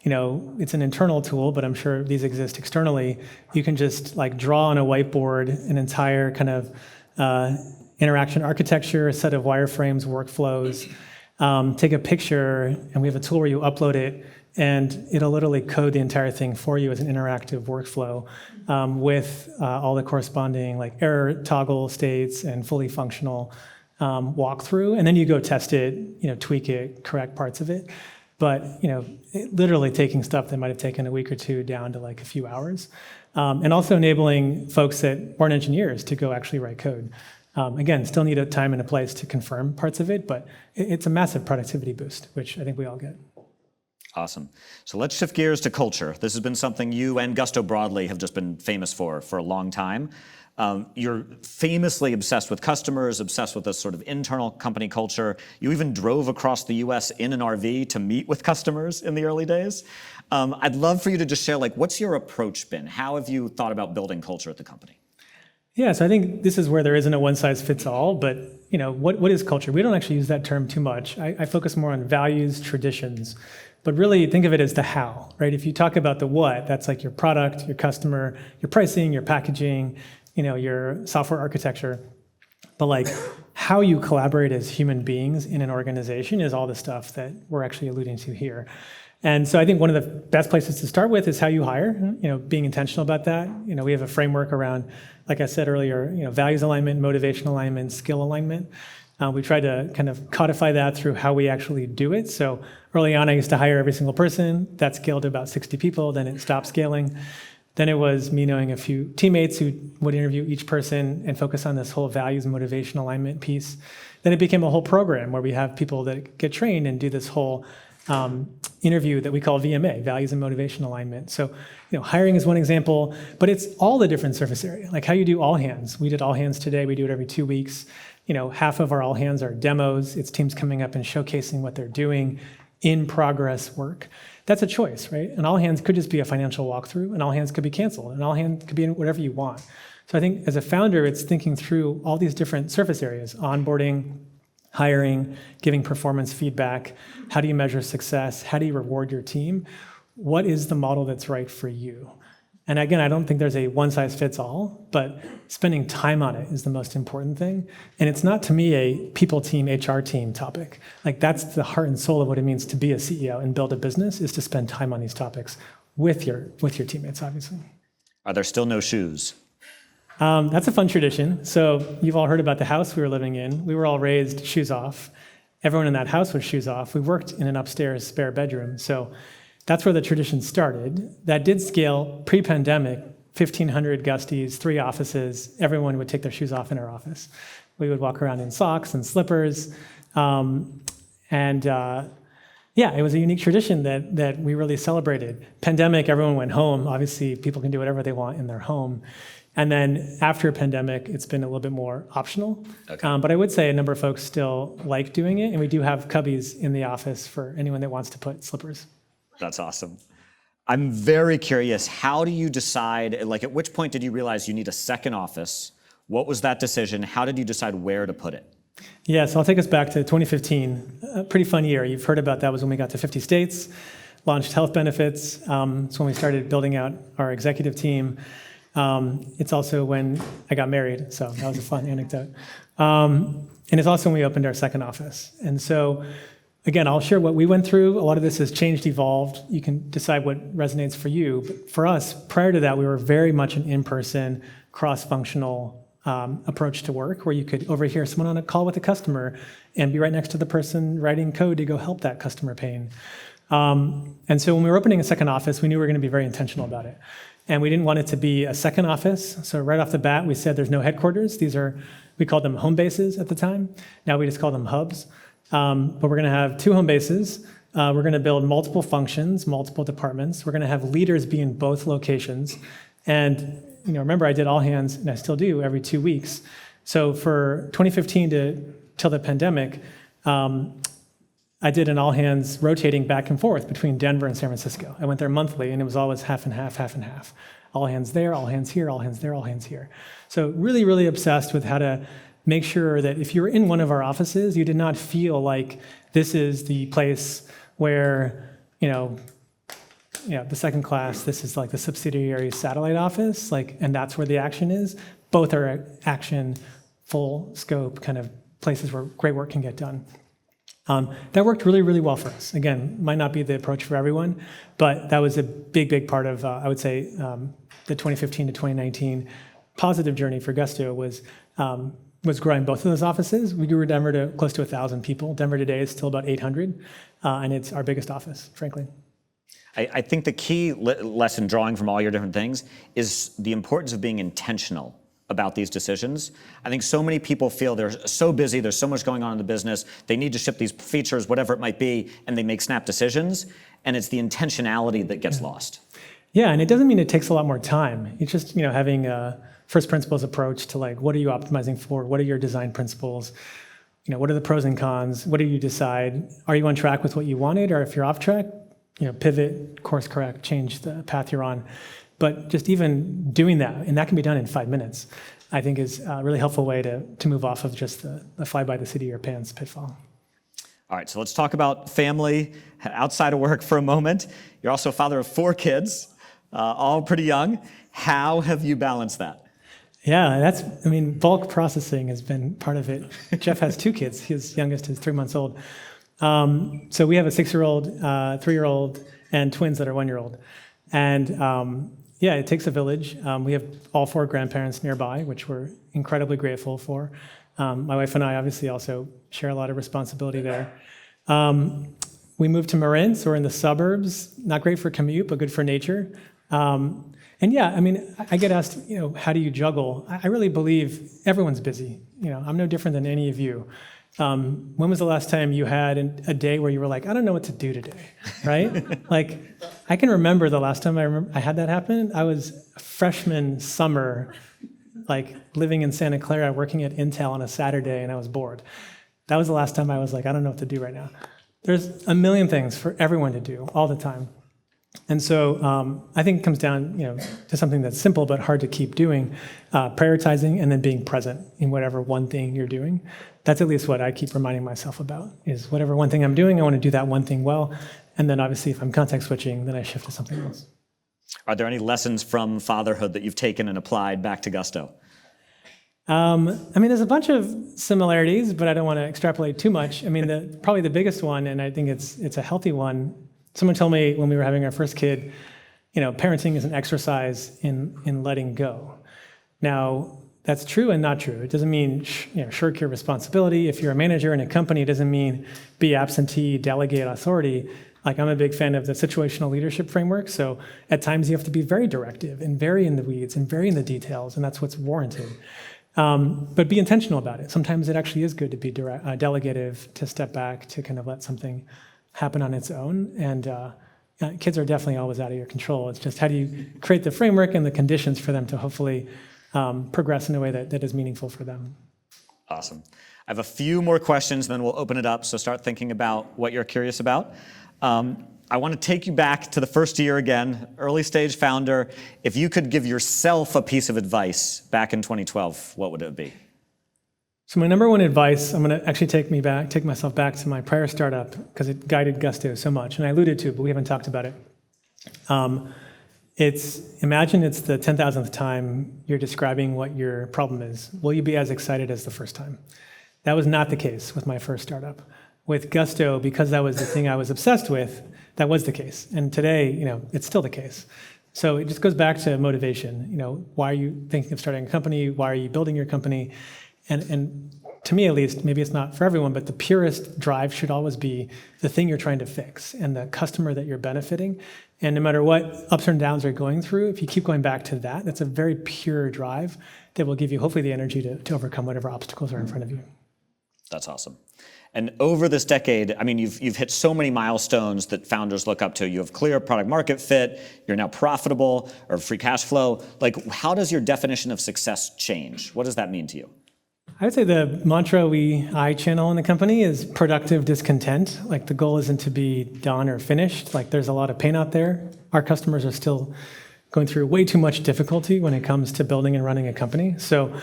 it's an internal tool, but I'm sure these exist externally. You can just like draw on a whiteboard an entire kind of interaction architecture, a set of wireframes, workflows, take a picture, and we have a tool where you upload it, and it'll literally code the entire thing for you as an interactive workflow with all the corresponding like error toggle states and fully functional walkthrough. And then you go test it, tweak it, correct parts of it. But literally taking stuff that might have taken a week or two down to like a few hours, and also enabling folks that weren't engineers to go actually write code. Again, still need a time and a place to confirm parts of it, but it's a massive productivity boost, which I think we all get. Awesome. So let's shift gears to culture. This has been something you and Gusto broadly have just been famous for a long time. You're famously obsessed with customers, obsessed with this sort of internal company culture. You even drove across the US in an RV to meet with customers in the early days. I'd love for you to just share, what's your approach been? How have you thought about building culture at the company? Yeah, so I think this is where there isn't a one-size-fits-all, but what is culture? We don't actually use that term too much. I focus more on values, traditions, but really think of it as the how, right? If you talk about the what, that's like your product, your customer, your pricing, your packaging, your software architecture. But like how you collaborate as human beings in an organization is all the stuff that we're actually alluding to here. And so I think one of the best places to start with is how you hire, being intentional about that. We have a framework around, like I said earlier, values alignment, motivation alignment, skill alignment. We try to kind of codify that through how we actually do it. So early on, I used to hire every single person. That scaled to about 60 people. Then it stopped scaling. Then it was me knowing a few teammates who would interview each person and focus on this whole values and motivation alignment piece. Then it became a whole program where we have people that get trained and do this whole interview that we call VMA, values and motivation alignment. So, hiring is one example, but it's all the different surface area, like how you do all hands. We did all hands today. We do it every 2 weeks. Half of our all hands are demos. It's teams coming up and showcasing what they're doing, in progress work. That's a choice, right? An all hands could just be a financial walkthrough. An all hands could be canceled. An all hands could be in whatever you want. So I think as a founder, it's thinking through all these different surface areas, onboarding, hiring, giving performance feedback. How do you measure success? How do you reward your team? What is the model that's right for you? And again, I don't think there's a one size fits all, but spending time on it is the most important thing. And it's not, to me, a people team, HR team topic. Like, that's the heart and soul of what it means to be a CEO and build a business, is to spend time on these topics with your teammates, obviously. Are there still no shoes? That's a fun tradition. So you've all heard about the house we were living in. We were all raised shoes off. Everyone in that house was shoes off. We worked in an upstairs spare bedroom. So that's where the tradition started. That did scale pre-pandemic, 1,500 Gusties, 3 offices. Everyone would take their shoes off in our office. We would walk around in socks and slippers. Yeah, it was a unique tradition that we really celebrated. Pandemic, everyone went home. Obviously, people can do whatever they want in their home. And then after a pandemic, it's been a little bit more optional. Okay. But I would say a number of folks still like doing it. And we do have cubbies in the office for anyone that wants to put slippers. That's awesome. I'm very curious, how do you decide, like at which point did you realize you need a second office? What was that decision? How did you decide where to put it? Yeah, so I'll take us back to 2015, a pretty fun year. You've heard about that. Was when we got to 50 states, launched health benefits. It's when we started building out our executive team. It's also when I got married, so that was a fun anecdote. And it's also when we opened our second office. And so, again, I'll share what we went through. A lot of this has changed, evolved. You can decide what resonates for you. But for us, prior to that, we were very much an in-person, cross-functional approach to work, where you could overhear someone on a call with a customer and be right next to the person writing code to go help that customer pain. And so when we were opening a second office, we knew we were going to be very intentional about it. And we didn't want it to be a second office. So right off the bat, we said there's no headquarters. We called them home bases at the time. Now we just call them hubs. But we're going to have 2 home bases. We're going to build multiple functions, multiple departments. We're going to have leaders be in both locations. And remember, I did all hands, and I still do, every 2 weeks. So for 2015 till the pandemic, I did an all hands rotating back and forth between Denver and San Francisco. I went there monthly, and it was always half and half, half and half. All hands there, all hands here, all hands there, all hands here. So really, really obsessed with how to make sure that if you were in one of our offices, you did not feel like this is the place where, the second class, this is like the subsidiary satellite office, and that's where the action is. Both are action, full scope kind of places where great work can get done. That worked really, really well for us. Again, might not be the approach for everyone, but that was a big, big part of, I would say, the 2015 to 2019 positive journey for Gusto was growing both of those offices. We grew Denver to close to 1,000 people. Denver today is still about 800, and it's our biggest office, frankly. I think the key lesson drawing from all your different things is the importance of being intentional about these decisions. I think so many people feel they're so busy, there's so much going on in the business, they need to ship these features, whatever it might be, and they make snap decisions, and it's the intentionality that gets lost. Yeah, and it doesn't mean it takes a lot more time. It's just, having a first principles approach to what are you optimizing for? What are your design principles? What are the pros and cons? What do you decide? Are you on track with what you wanted? Or if you're off track, pivot, course correct, change the path you're on. But just even doing that, and that can be done in 5 minutes, I think is a really helpful way to move off of just the fly by the seat of your pants pitfall. All right, so let's talk about family outside of work for a moment. You're also a father of 4 kids, all pretty young. How have you balanced that? Yeah, bulk processing has been part of it. Jeff has 2 kids. His youngest is 3 months old. So we have a 6-year-old, 3-year-old, and twins that are 1-year-old. And it takes a village. We have all 4 grandparents nearby, which we're incredibly grateful for. My wife and I obviously also share a lot of responsibility there. We moved to Marin, so we're in the suburbs. Not great for commute, but good for nature. I get asked, how do you juggle? I really believe everyone's busy. I'm no different than any of you. When was the last time you had a day where you were like, I don't know what to do today, right? I can remember the last time I had that happen. I was a freshman summer, living in Santa Clara, working at Intel on a Saturday, and I was bored. That was the last time I was like, I don't know what to do right now. There's a million things for everyone to do all the time. And so I think it comes down, to something that's simple but hard to keep doing, prioritizing and then being present in whatever one thing you're doing. That's at least what I keep reminding myself about, is whatever one thing I'm doing, I want to do that one thing well. And then obviously if I'm context switching, then I shift to something else. Are there any lessons from fatherhood that you've taken and applied back to Gusto? There's a bunch of similarities, but I don't want to extrapolate too much. Probably the biggest one, and I think it's a healthy one. Someone told me when we were having our first kid, parenting is an exercise in letting go. Now, that's true and not true. It doesn't mean shirk your responsibility. If you're a manager in a company, it doesn't mean be absentee, delegate authority. Like, I'm a big fan of the situational leadership framework. So at times you have to be very directive and very in the weeds and very in the details, and that's what's warranted. But be intentional about it. Sometimes it actually is good to be delegative, to step back, to kind of let something happen on its own. And kids are definitely always out of your control. It's just how do you create the framework and the conditions for them to hopefully progress in a way that is meaningful for them. Awesome. I have a few more questions, then we'll open it up. So start thinking about what you're curious about. I want to take you back to the first year again, early stage founder. If you could give yourself a piece of advice back in 2012, what would it be? So my number one advice, I'm going to actually take myself back to my prior startup because it guided Gusto so much, and I alluded to it, but we haven't talked about it. Imagine it's the 10,000th time you're describing what your problem is. Will you be as excited as the first time? That was not the case with my first startup. With Gusto, because that was the thing I was obsessed with, that was the case. And today, it's still the case. So it just goes back to motivation. Why are you thinking of starting a company? Why are you building your company? And to me, at least, maybe it's not for everyone, but the purest drive should always be the thing you're trying to fix and the customer that you're benefiting. And no matter what ups and downs are going through, if you keep going back to that, that's a very pure drive that will give you hopefully the energy to overcome whatever obstacles are in front of you. That's awesome. And over this decade, you've hit so many milestones that founders look up to. You have clear product market fit, you're now profitable, or free cash flow. Like, how does your definition of success change? What does that mean to you? I would say the mantra I channel in the company is productive discontent. Like, the goal isn't to be done or finished. Like, there's a lot of pain out there. Our customers are still going through way too much difficulty when it comes to building and running a company. So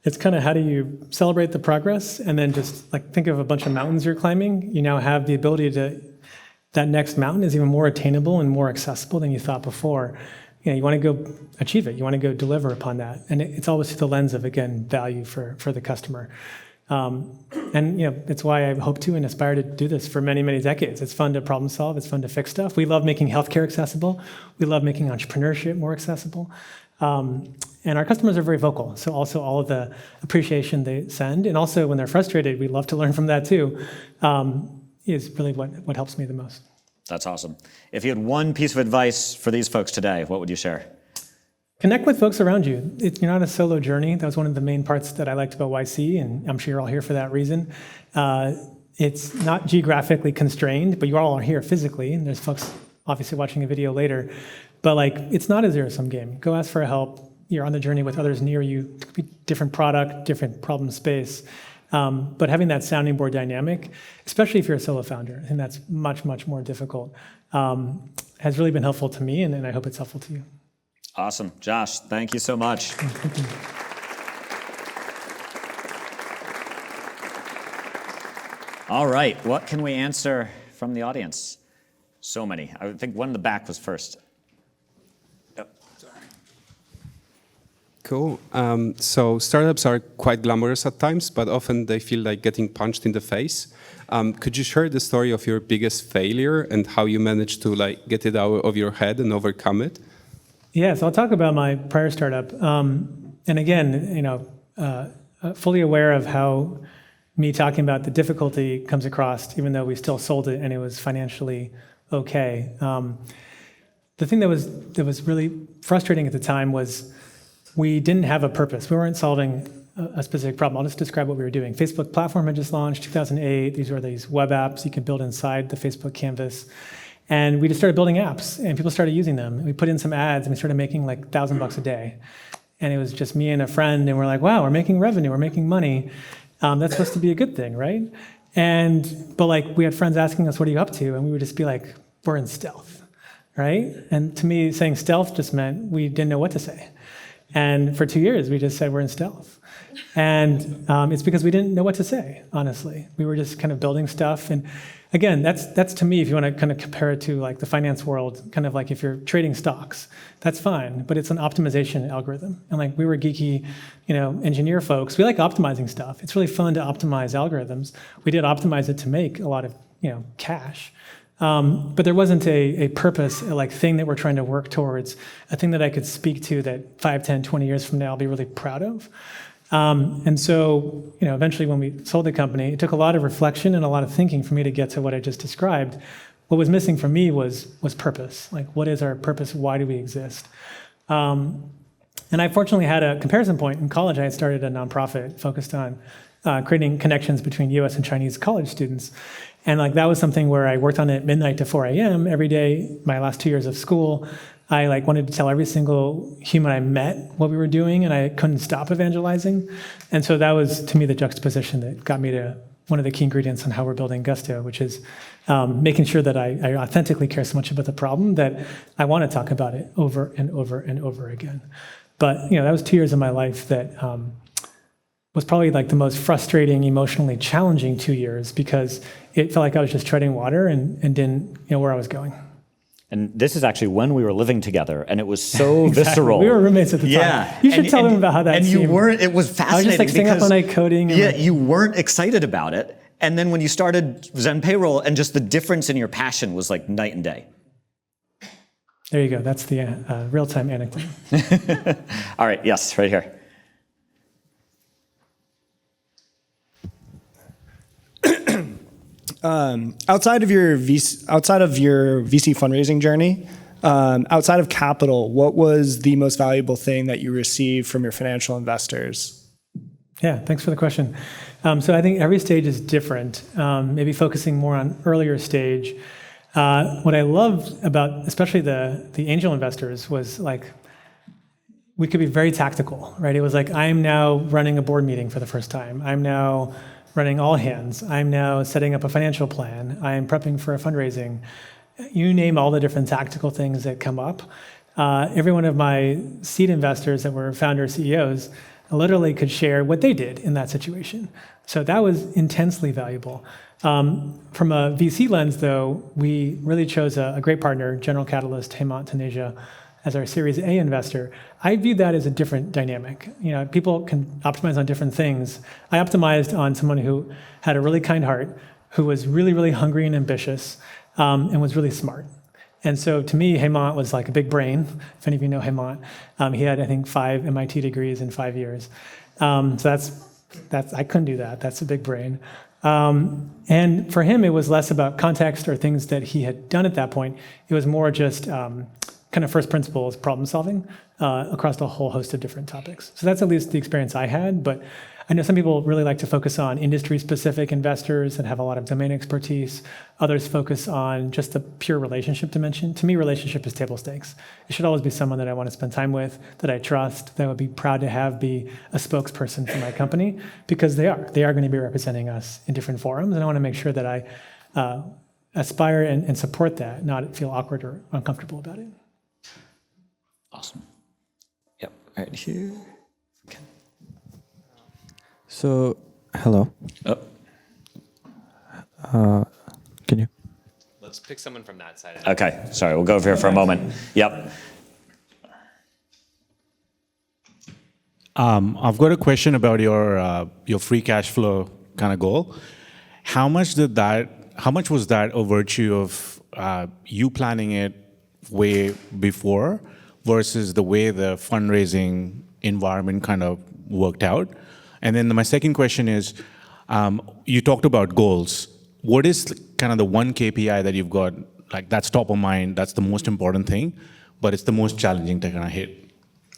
it's kind of how do you celebrate the progress and then just think of a bunch of mountains you're climbing. You now have the ability that next mountain is even more attainable and more accessible than you thought before. You want to go achieve it. You want to go deliver upon that. And it's always through the lens of, again, value for the customer. It's why I hope to and aspire to do this for many, many decades. It's fun to problem solve. It's fun to fix stuff. We love making healthcare accessible. We love making entrepreneurship more accessible. And our customers are very vocal. So also all of the appreciation they send, and also when they're frustrated, we love to learn from that too, is really what helps me the most. That's awesome. If you had one piece of advice for these folks today, what would you share? Connect with folks around you. You're not a solo journey. That was one of the main parts that I liked about YC, and I'm sure you're all here for that reason. It's not geographically constrained, but you all are here physically, and there's folks obviously watching a video later. But it's not a zero-sum game. Go ask for help. You're on the journey with others near you. It could be different product, different problem space. But having that sounding board dynamic, especially if you're a solo founder, I think that's much, much more difficult, has really been helpful to me, and I hope it's helpful to you. Awesome. Josh, thank you so much. Thank you. All right, what can we answer from the audience? So many. I think one in the back was first. Cool. So startups are quite glamorous at times, but often they feel like getting punched in the face. Could you share the story of your biggest failure and how you managed to get it out of your head and overcome it? Yeah, so I'll talk about my prior startup. And again, fully aware of how me talking about the difficulty comes across, even though we still sold it and it was financially okay. The thing that was really frustrating at the time was we didn't have a purpose. We weren't solving a specific problem. I'll just describe what we were doing. Facebook platform had just launched 2008. These were these web apps you could build inside the Facebook canvas. And we just started building apps, and people started using them. We put in some ads, and we started making $1,000 a day. And it was just me and a friend, and we're like, wow, we're making revenue, we're making money. That's supposed to be a good thing, right? But we had friends asking us, what are you up to? And we would just be like, we're in stealth, right? And to me, saying stealth just meant we didn't know what to say. And for 2 years, we just said we're in stealth. And it's because we didn't know what to say, honestly. We were just kind of building stuff. And again, that's to me, if you want to kind of compare it to like the finance world, kind of like if you're trading stocks, that's fine, but it's an optimization algorithm. And like we were geeky, engineer folks, we like optimizing stuff. It's really fun to optimize algorithms. We did optimize it to make a lot of, cash. But there wasn't a purpose, like thing that we're trying to work towards, a thing that I could speak to that 5, 10, 20 years from now I'll be really proud of. And so, eventually when we sold the company, it took a lot of reflection and a lot of thinking for me to get to what I just described. What was missing for me was purpose. Like, what is our purpose? Why do we exist? And I fortunately had a comparison point. In college, I had started a nonprofit focused on creating connections between US and Chinese college students. And like that was something where I worked on it at midnight to 4 a.m. every day, my last 2 years of school. I like wanted to tell every single human I met what we were doing, and I couldn't stop evangelizing. And so that was, to me, the juxtaposition that got me to one of the key ingredients on how we're building Gusto, which is making sure that I authentically care so much about the problem that I want to talk about it over and over and over again. But that was 2 years of my life that was probably like the most frustrating, emotionally challenging 2 years because it felt like I was just treading water and didn't know where I was going. And this is actually when we were living together, and it was so visceral. We were roommates at the time. You should tell them about how that seemed. And you weren't, it was fascinating. I was just like staying up all night coding. You weren't excited about it. And then when you started Zen Payroll, and just the difference in your passion was like night and day. There you go. That's the real-time anecdote. All right, yes, right here. Outside of your VC fundraising journey, outside of capital, what was the most valuable thing that you received from your financial investors? Yeah, thanks for the question. So I think every stage is different. Maybe focusing more on earlier stage. What I loved about, especially the angel investors, was like we could be very tactical, right? It was like I'm now running a board meeting for the first time. I'm now running all hands. I'm now setting up a financial plan. I'm prepping for a fundraising. You name all the different tactical things that come up. Every one of my seed investors that were founder CEOs literally could share what they did in that situation. So that was intensely valuable. From a VC lens, though, we really chose a great partner, General Catalyst, Hemant Taneja, as our Series A investor. I viewed that as a different dynamic. People can optimize on different things. I optimized on someone who had a really kind heart, who was really, really hungry and ambitious, and was really smart. And so to me, Hemant was like a big brain. If any of you know Hemant, he had, I think, 5 MIT degrees in 5 years. So that's I couldn't do that. That's a big brain. And for him, it was less about context or things that he had done at that point. It was more just kind of first principles problem solving across a whole host of different topics. So that's at least the experience I had. But I know some people really like to focus on industry-specific investors that have a lot of domain expertise. Others focus on just the pure relationship dimension. To me, relationship is table stakes. It should always be someone that I want to spend time with, that I trust, that I would be proud to have be a spokesperson for my company, because they are. They are going to be representing us in different forums, and I want to make sure that I aspire and support that, not feel awkward or uncomfortable about it. Awesome. Yep, right here. Okay. So, hello. Can you? Let's pick someone from that side. Okay, sorry, we'll go over here for a moment. Yep. I've got a question about your free cash flow kind of goal. How much was that a virtue of you planning it way before versus the way the fundraising environment kind of worked out? And then my second question is, you talked about goals. What is kind of the one KPI that you've got, like that's top of mind, that's the most important thing, but it's the most challenging to kind of hit?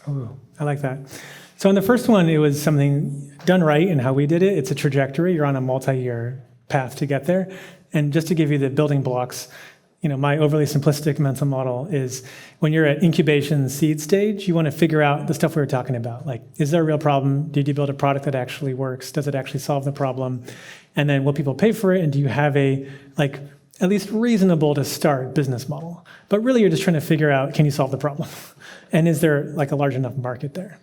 Oh, I like that. So on the first one, it was something done right in how we did it. It's a trajectory. You're on a multi-year path to get there. And just to give you the building blocks, my overly simplistic mental model is when you're at incubation seed stage, you want to figure out the stuff we were talking about. Like, is there a real problem? Did you build a product that actually works? Does it actually solve the problem? And then will people pay for it? And do you have a, at least reasonable to start business model? But really, you're just trying to figure out, can you solve the problem? And is there like a large enough market there?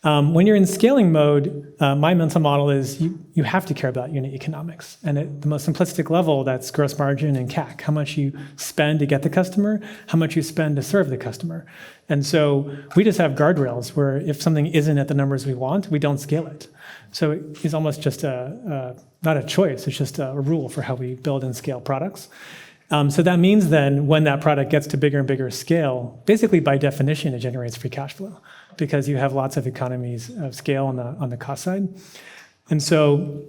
When you're in scaling mode, my mental model is you have to care about unit economics. And at the most simplistic level, that's gross margin and CAC, how much you spend to get the customer, how much you spend to serve the customer. And so we just have guardrails where if something isn't at the numbers we want, we don't scale it. So it's almost just not a choice, it's just a rule for how we build and scale products. So that means then when that product gets to bigger and bigger scale, basically by definition, it generates free cash flow because you have lots of economies of scale on the cost side. And so,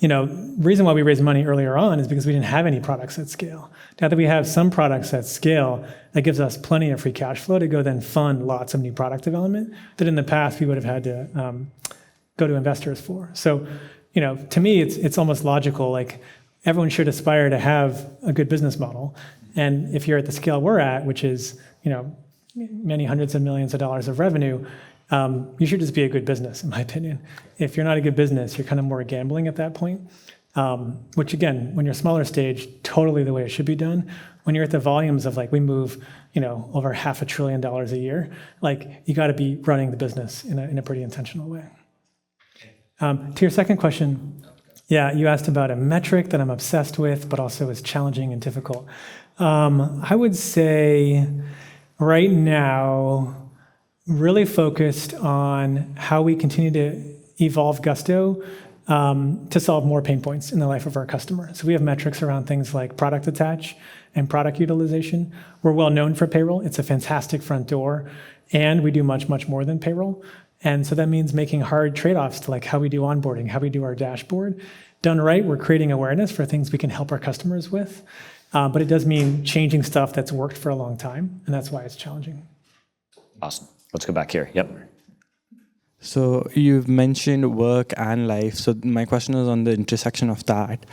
the reason why we raised money earlier on is because we didn't have any products at scale. Now that we have some products at scale, that gives us plenty of free cash flow to go then fund lots of new product development that in the past we would have had to go to investors for. So, to me, it's almost logical. Like everyone should aspire to have a good business model. And if you're at the scale we're at, which is, many hundreds of millions of dollars of revenue, you should just be a good business, in my opinion. If you're not a good business, you're kind of more gambling at that point, which again, when you're smaller stage, totally the way it should be done. When you're at the volumes of we move, over $500 billion a year, you got to be running the business in a pretty intentional way. To your second question, yeah, you asked about a metric that I'm obsessed with, but also is challenging and difficult. I would say right now, really focused on how we continue to evolve Gusto to solve more pain points in the life of our customer. So we have metrics around things like product attach and product utilization. We're well known for payroll. It's a fantastic front door, and we do much, much more than payroll. And so that means making hard trade-offs to how we do onboarding, how we do our dashboard. Done right, we're creating awareness for things we can help our customers with. But it does mean changing stuff that's worked for a long time, and that's why it's challenging. Awesome. Let's go back here. Yep. So you've mentioned work and life. So my question is on the intersection of that.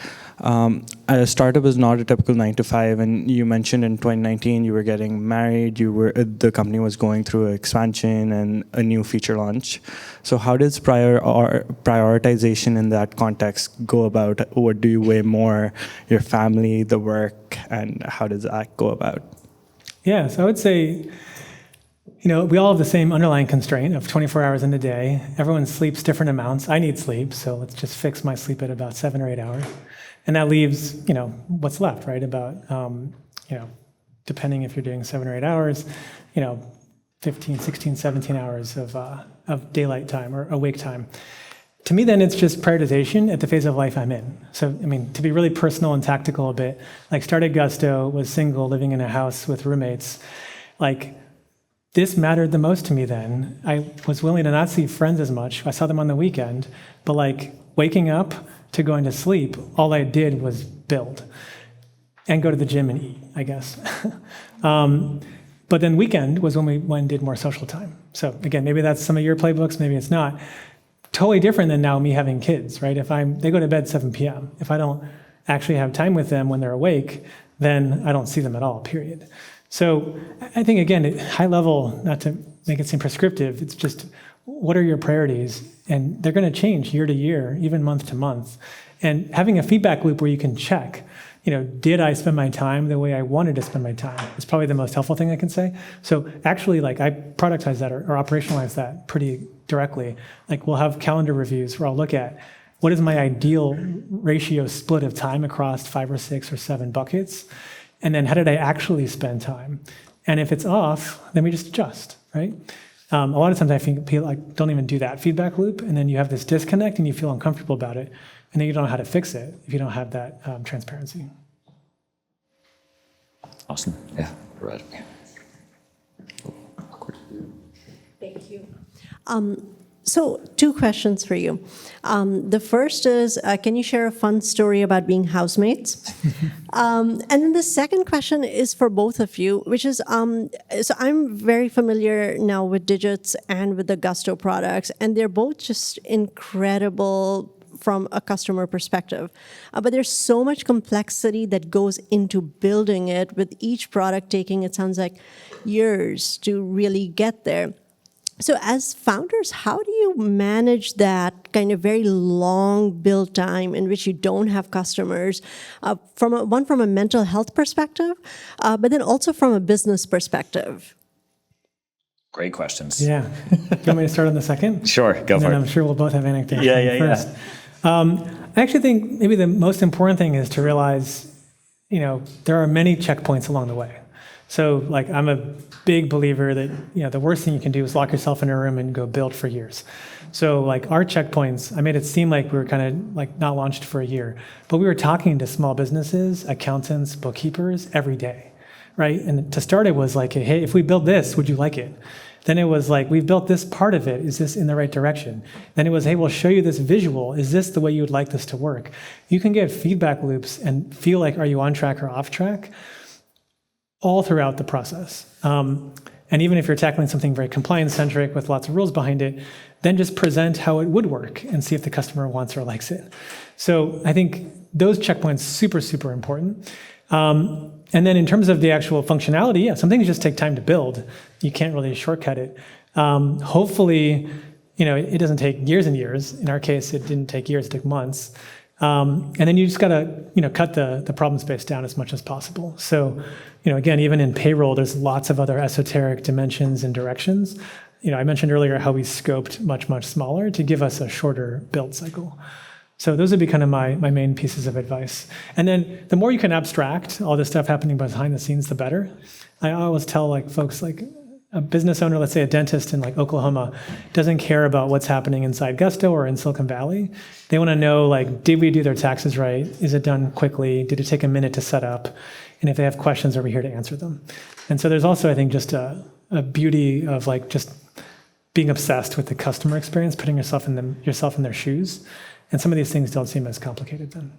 A startup is not a typical 9 to 5, and you mentioned in 2019 you were getting married. The company was going through expansion and a new feature launch. So how does prioritization in that context go about? What do you weigh more, your family, the work, and how does that go about? Yeah, so I would say, we all have the same underlying constraint of 24 hours in a day. Everyone sleeps different amounts. I need sleep, so let's just fix my sleep at about 7 or 8 hours. And that leaves, what's left, right? About, depending if you're doing 7 or 8 hours, 15, 16, 17 hours of daylight time or awake time. To me, then, it's just prioritization at the phase of life I'm in. So, to be really personal and tactical a bit, started Gusto, was single, living in a house with roommates. This mattered the most to me then. I was willing to not see friends as much. I saw them on the weekend, but waking up to going to sleep, all I did was build and go to the gym and eat, I guess. But then weekend was when we went and did more social time. So again, maybe that's some of your playbooks, maybe it's not. Totally different than now me having kids, right? They go to bed 7 p.m. If I don't actually have time with them when they're awake, then I don't see them at all, period. So I think, again, at high level, not to make it seem prescriptive, it's just what are your priorities? And they're going to change year to year, even month to month. And having a feedback loop where you can check, did I spend my time the way I wanted to spend my time? Is probably the most helpful thing I can say. So actually, I productize that or operationalize that pretty directly. We'll have calendar reviews where I'll look at what is my ideal ratio split of time across 5 or 6 or 7 buckets. And then how did I actually spend time? And if it's off, then we just adjust, right? A lot of times I think people don't even do that feedback loop, and then you have this disconnect and you feel uncomfortable about it, and then you don't know how to fix it if you don't have that transparency. Awesome. Yeah. Right. Thank you. So 2 questions for you. The first is, can you share a fun story about being housemates? And then the second question is for both of you, which is, so I'm very familiar now with Digits and with the Gusto products, and they're both just incredible from a customer perspective. But there's so much complexity that goes into building it, with each product taking, it sounds like, years to really get there. So as founders, how do you manage that kind of very long build time in which you don't have customers, from a mental health perspective, but then also from a business perspective? Great questions. Yeah. Do you want me to start on the second? Sure, go And for then it. I'm sure we'll both have anecdotes Yeah. first. I actually think maybe the most important thing is to realize, there are many checkpoints along the way. So like I'm a big believer that, the worst thing you can do is lock yourself in a room and go build for years. So like our checkpoints, I made it seem like we were kind of like not launched for a year, but we were talking to small businesses, accountants, bookkeepers every day, right? And to start it was like, hey, if we build this, would you like it? Then it was like, we've built this part of it. Is this in the right direction? Then it was, hey, we'll show you this visual. Is this the way you would like this to work? You can get feedback loops and feel like, are you on track or off track? All throughout the process. And even if you're tackling something very compliance-centric with lots of rules behind it, then just present how it would work and see if the customer wants or likes it. So I think those checkpoints, super, super important. And then in terms of the actual functionality, yeah, some things just take time to build. You can't really shortcut it. Hopefully, it doesn't take years and years. In our case, it didn't take years, it took months. And then you just gotta, cut the problem space down as much as possible. So, again, even in payroll, there's lots of other esoteric dimensions and directions. I mentioned earlier how we scoped much, much smaller to give us a shorter build cycle. So those would be kind of my main pieces of advice. And then the more you can abstract all this stuff happening behind the scenes, the better. I always tell folks a business owner, let's say a dentist in Oklahoma, doesn't care about what's happening inside Gusto or in Silicon Valley. They want to know did we do their taxes right? Is it done quickly? Did it take a minute to set up? And if they have questions, are we here to answer them? And so there's also, I think, just a beauty of just being obsessed with the customer experience, putting yourself in their shoes. And some of these things don't seem as complicated then.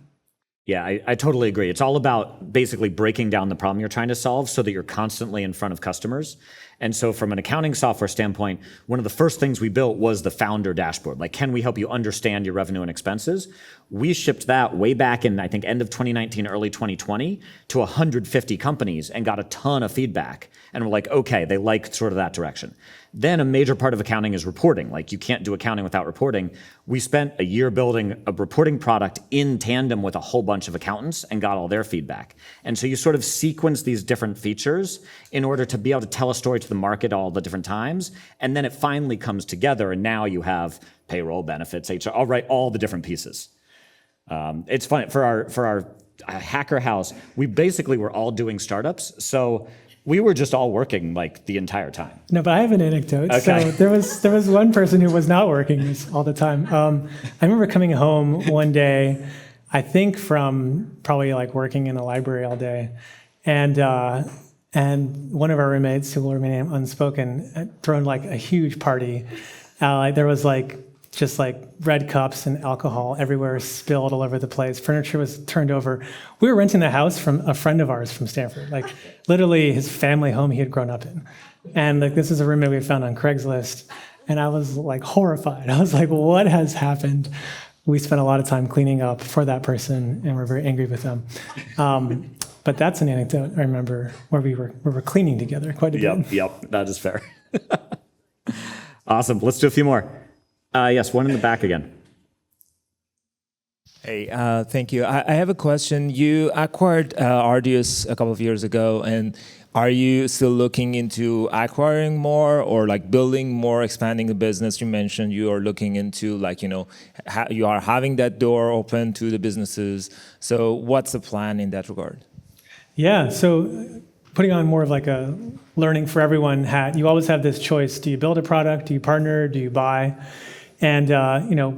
Yeah, I totally agree. It's all about basically breaking down the problem you're trying to solve so that you're constantly in front of customers. And so from an accounting software standpoint, one of the first things we built was the founder dashboard. Can we help you understand your revenue and expenses? We shipped that way back in, I think, end of 2019, early 2020 to 150 companies and got a ton of feedback. And we're like, okay, they like sort of that direction. Then a major part of accounting is reporting. You can't do accounting without reporting. We spent a year building a reporting product in tandem with a whole bunch of accountants and got all their feedback. And so you sort of sequence these different features in order to be able to tell a story to the market all the different times. And then it finally comes together. And now you have payroll, benefits, HR, all the different pieces. It's funny, for our hacker house, we basically were all doing startups. So we were just all working the entire time. No, but I have an anecdote. Okay. So there was one person who was not working all the time. I remember coming home one day, I think from probably working in the library all day, and one of our roommates, who will remain unspoken, had thrown a huge party. There was just red cups and alcohol everywhere, spilled all over the place. Furniture was turned over. We were renting the house from a friend of ours from Stanford, literally his family home he had grown up in. And this is a roommate we found on Craigslist. And I was horrified. I was what has happened? We spent a lot of time cleaning up for that person, and we're very angry with them. But that's an anecdote I remember where we were cleaning together quite a bit. Yep, that is fair. Awesome, let's do a few more. Yes, one in the back again. Hey, thank you. I have a question. You acquired Ardius a couple of years ago, and are you still looking into acquiring more or building more, expanding the business? You mentioned you are looking into you are having that door open to the businesses. So what's the plan in that regard? Yeah, so putting on more of a learning for everyone hat, you always have this choice. Do you build a product? Do you partner? Do you buy? And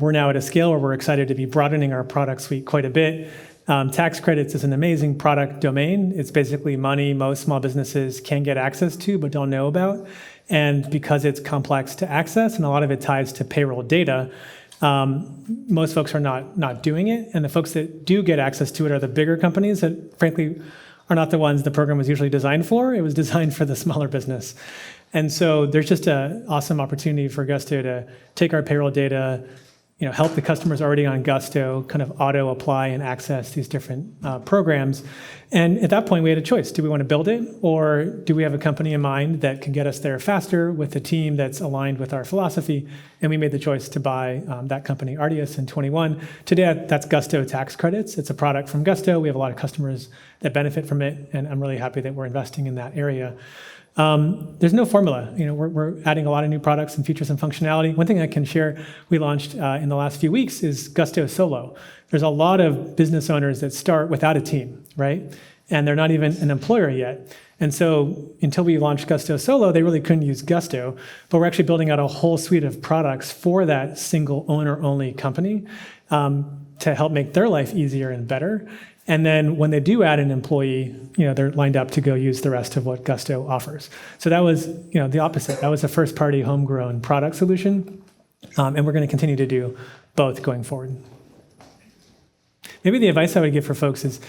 we're now at a scale where we're excited to be broadening our product suite quite a bit. Tax credits is an amazing product domain. It's basically money most small businesses can get access to but don't know about. And because it's complex to access and a lot of it ties to payroll data, most folks are not doing it. And the folks that do get access to it are the bigger companies that frankly are not the ones the program was usually designed for. It was designed for the smaller business. And so there's just an awesome opportunity for Gusto to take our payroll data, help the customers already on Gusto kind of auto apply and access these different programs, And at that point, we had a choice. Do we want to build it, or do we have a company in mind that can get us there faster with a team that's aligned with our philosophy? And we made the choice to buy that company, Ardius, in 21. Today, that's Gusto tax credits. It's a product from Gusto. We have a lot of customers that benefit from it, and I'm really happy that we're investing in that area. There's no formula. We're adding a lot of new products and features and functionality. One thing I can share we launched in the last few weeks is Gusto Solo. There's a lot of business owners that start without a team, right? And they're not even an employer yet. And so until we launched Gusto Solo, they really couldn't use Gusto, but we're actually building out a whole suite of products for that single owner-only company to help make their life easier and better. And then when they do add an employee, they're lined up to go use the rest of what Gusto offers. So that was, the opposite. That was a first-party homegrown product solution, and we're going to continue to do both going forward. Maybe the advice I would give for folks is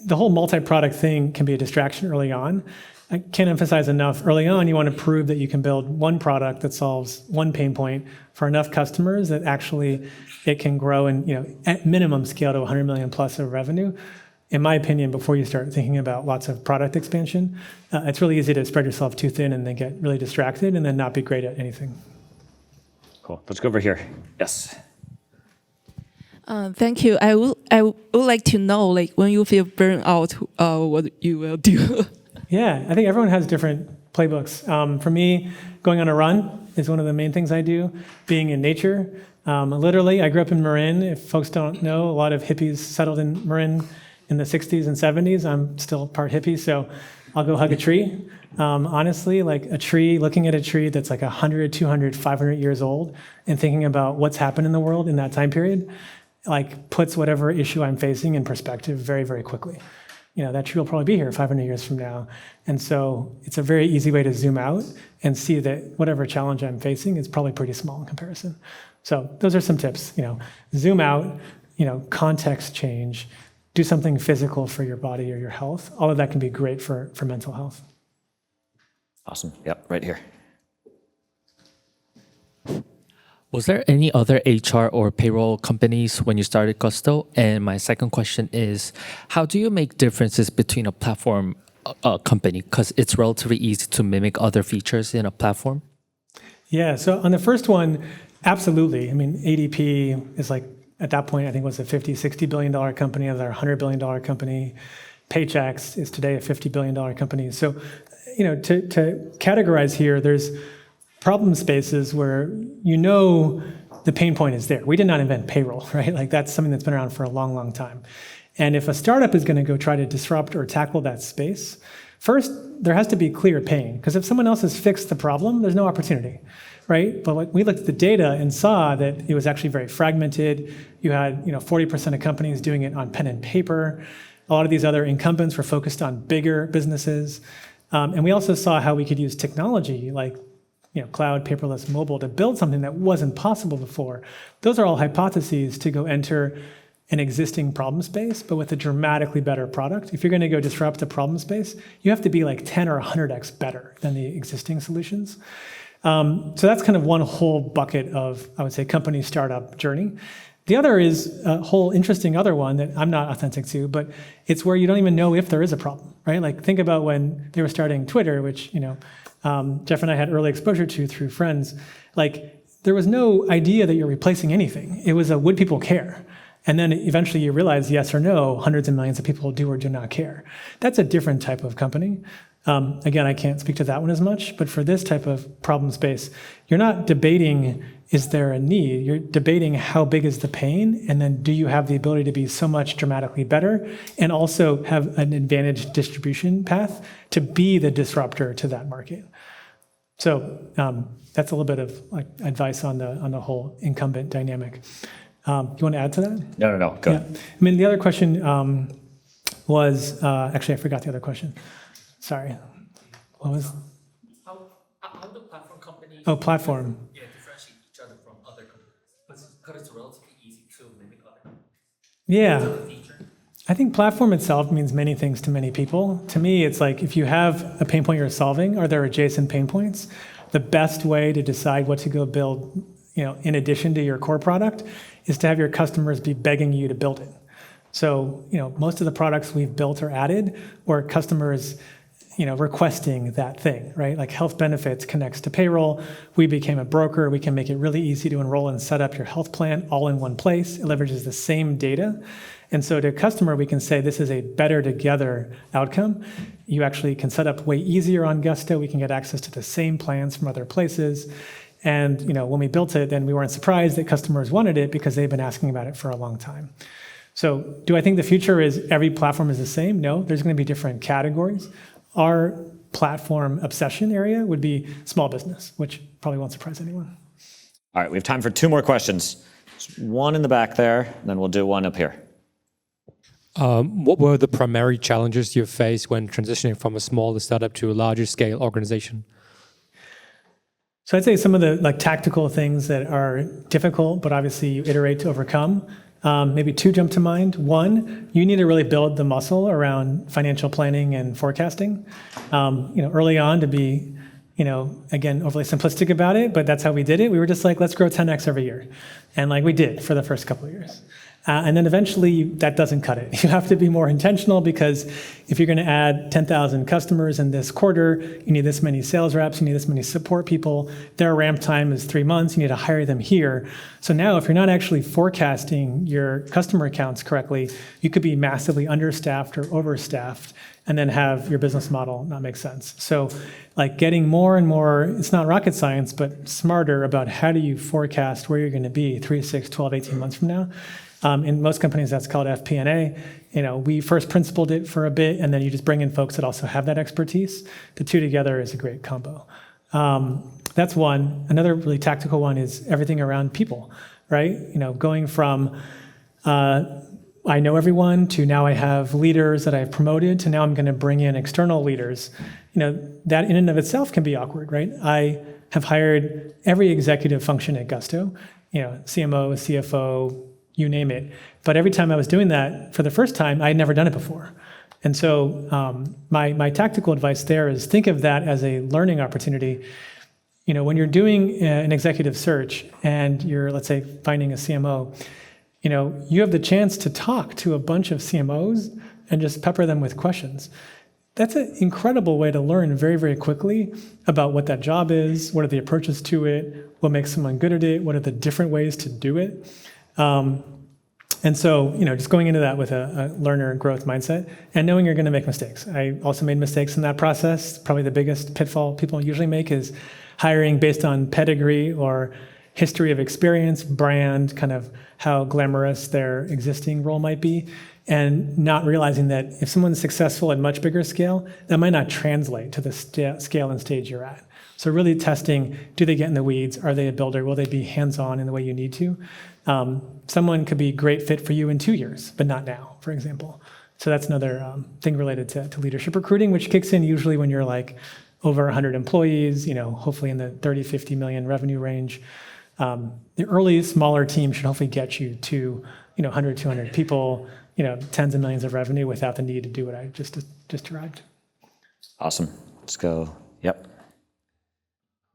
the whole multi-product thing can be a distraction early on. I can't emphasize enough. Early on, you want to prove that you can build one product that solves one pain point for enough customers that actually it can grow and, at minimum scale to 100 million plus of revenue. In my opinion, before you start thinking about lots of product expansion, it's really easy to spread yourself too thin and then get really distracted and then not be great at anything. Cool. Let's go over here. Yes. Thank you. I would like to know, when you feel burned out, what you will do. Yeah, I think everyone has different playbooks. For me, going on a run is one of the main things I do. Being in nature. Literally, I grew up in Marin. If folks don't know, a lot of hippies settled in Marin in the 60s and 70s. I'm still part hippie, so I'll go hug a tree. Honestly, looking at a tree that's 100, 200, 500 years old and thinking about what's happened in the world in that time period, puts whatever issue I'm facing in perspective very, very quickly. That tree will probably be here 500 years from now. And so it's a very easy way to zoom out and see that whatever challenge I'm facing is probably pretty small in comparison. So those are some tips. Zoom out, context change, do something physical for your body or your health. All of that can be great for mental health. Awesome. Yep, right here. Was there any other HR or payroll companies when you started Gusto? And my second question is, how do you make differences between a platform company? Because it's relatively easy to mimic other features in a platform. Yeah, so on the first one, absolutely. ADP is at that point, I think was a $50, $60 billion company, as our $100 billion company. Paychex is today a $50 billion company. So, to categorize here, there's problem spaces where the pain point is there. We did not invent payroll, right? That's something that's been around for a long, long time. And if a startup is going to go try to disrupt or tackle that space, first, there has to be clear pain. Because if someone else has fixed the problem, there's no opportunity, right? But we looked at the data and saw that it was actually very fragmented. You had 40% of companies doing it on pen and paper. A lot of these other incumbents were focused on bigger businesses. And we also saw how we could use technology cloud, paperless, mobile to build something that wasn't possible before. Those are all hypotheses to go enter an existing problem space, but with a dramatically better product. If you're going to go disrupt a problem space, you have to be 10 or 100x better than the existing solutions. So that's kind of one whole bucket of, I would say, company startup journey. The other is a whole interesting other one that I'm not authentic to, but it's where you don't even know if there is a problem, right? Think about when they were starting Twitter, which, Jeff and I had early exposure to through friends. There was no idea that you're replacing anything. It was would people care? And then eventually you realize, yes or no, hundreds of millions of people do or do not care. That's a different type of company. Again, I can't speak to that one as much, but for this type of problem space, you're not debating, is there a need? You're debating how big is the pain, and then do you have the ability to be so much dramatically better, and also have an advantage distribution path to be the disruptor to that market. So that's a little bit of advice on the whole incumbent dynamic. You want to add to that? No, go ahead. The other question was, actually, I forgot the other question. Sorry. What was? How do platform companies? Oh, platform. Yeah, differentiate each other from other companies. Because it's relatively easy to mimic other companies. Yeah. I think platform itself means many things to many people. To me, it's if you have a pain point you're solving, are there adjacent pain points? The best way to decide what to go build, in addition to your core product, is to have your customers be begging you to build it. So, most of the products we've built or added were customers, requesting that thing, right? Like health benefits connects to payroll. We became a broker. We can make it really easy to enroll and set up your health plan all in one place. It leverages the same data. And so to a customer, we can say this is a better together outcome. You actually can set up way easier on Gusto. We can get access to the same plans from other places. And when we built it, then we weren't surprised that customers wanted it because they've been asking about it for a long time. So do I think the future is every platform is the same? No, there's going to be different categories. Our platform obsession area would be small business, which probably won't surprise anyone. All right, we have time for 2 more questions. Just one in the back there, and then we'll do one up here. What were the primary challenges you faced when transitioning from a smaller startup to a larger scale organization? So I'd say some of the tactical things that are difficult, but obviously you iterate to overcome. Maybe 2 jump to mind. 1, you need to really build the muscle around financial planning and forecasting. Early on to be, again, overly simplistic about it, but that's how we did it. We were just like, let's grow 10x every year. And we did for the first couple of years. And then eventually that doesn't cut it. You have to be more intentional because if you're going to add 10,000 customers in this quarter, you need this many sales reps, you need this many support people. Their ramp time is 3 months. You need to hire them here. So now if you're not actually forecasting your customer accounts correctly, you could be massively understaffed or overstaffed and then have your business model not make sense. So getting more and more, it's not rocket science, but smarter about how do you forecast where you're going to be 3, 6, 12, 18 months from now. In most companies, that's called FP&A. We first principled it for a bit, and then you just bring in folks that also have that expertise. The 2 together is a great combo. That's one. Another really tactical one is everything around people, right? Going from I know everyone to now I have leaders that I've promoted to now I'm going to bring in external leaders. That in and of itself can be awkward, right? I have hired every executive function at Gusto, CMO, CFO, you name it. But every time I was doing that for the first time, I had never done it before. And so my tactical advice there is think of that as a learning opportunity. When you're doing an executive search and you're, let's say, finding a CMO, you have the chance to talk to a bunch of CMOs and just pepper them with questions. That's an incredible way to learn very, very quickly about what that job is, what are the approaches to it, what makes someone good at it, what are the different ways to do it. And so, just going into that with a learner growth mindset and knowing you're going to make mistakes. I also made mistakes in that process. Probably the biggest pitfall people usually make is hiring based on pedigree or history of experience, brand, kind of how glamorous their existing role might be, and not realizing that if someone's successful at much bigger scale, that might not translate to the scale and stage you're at. So really testing, do they get in the weeds? Are they a builder? Will they be hands-on in the way you need to? Someone could be a great fit for you in 2 years, but not now, for example. So that's another thing related to leadership recruiting, which kicks in usually when you're over 100 employees, hopefully in the 30, 50 million revenue range. The early smaller team should hopefully get you to 100, 200 people, tens of millions of revenue without the need to do what I just described. Awesome. Let's go. Yep.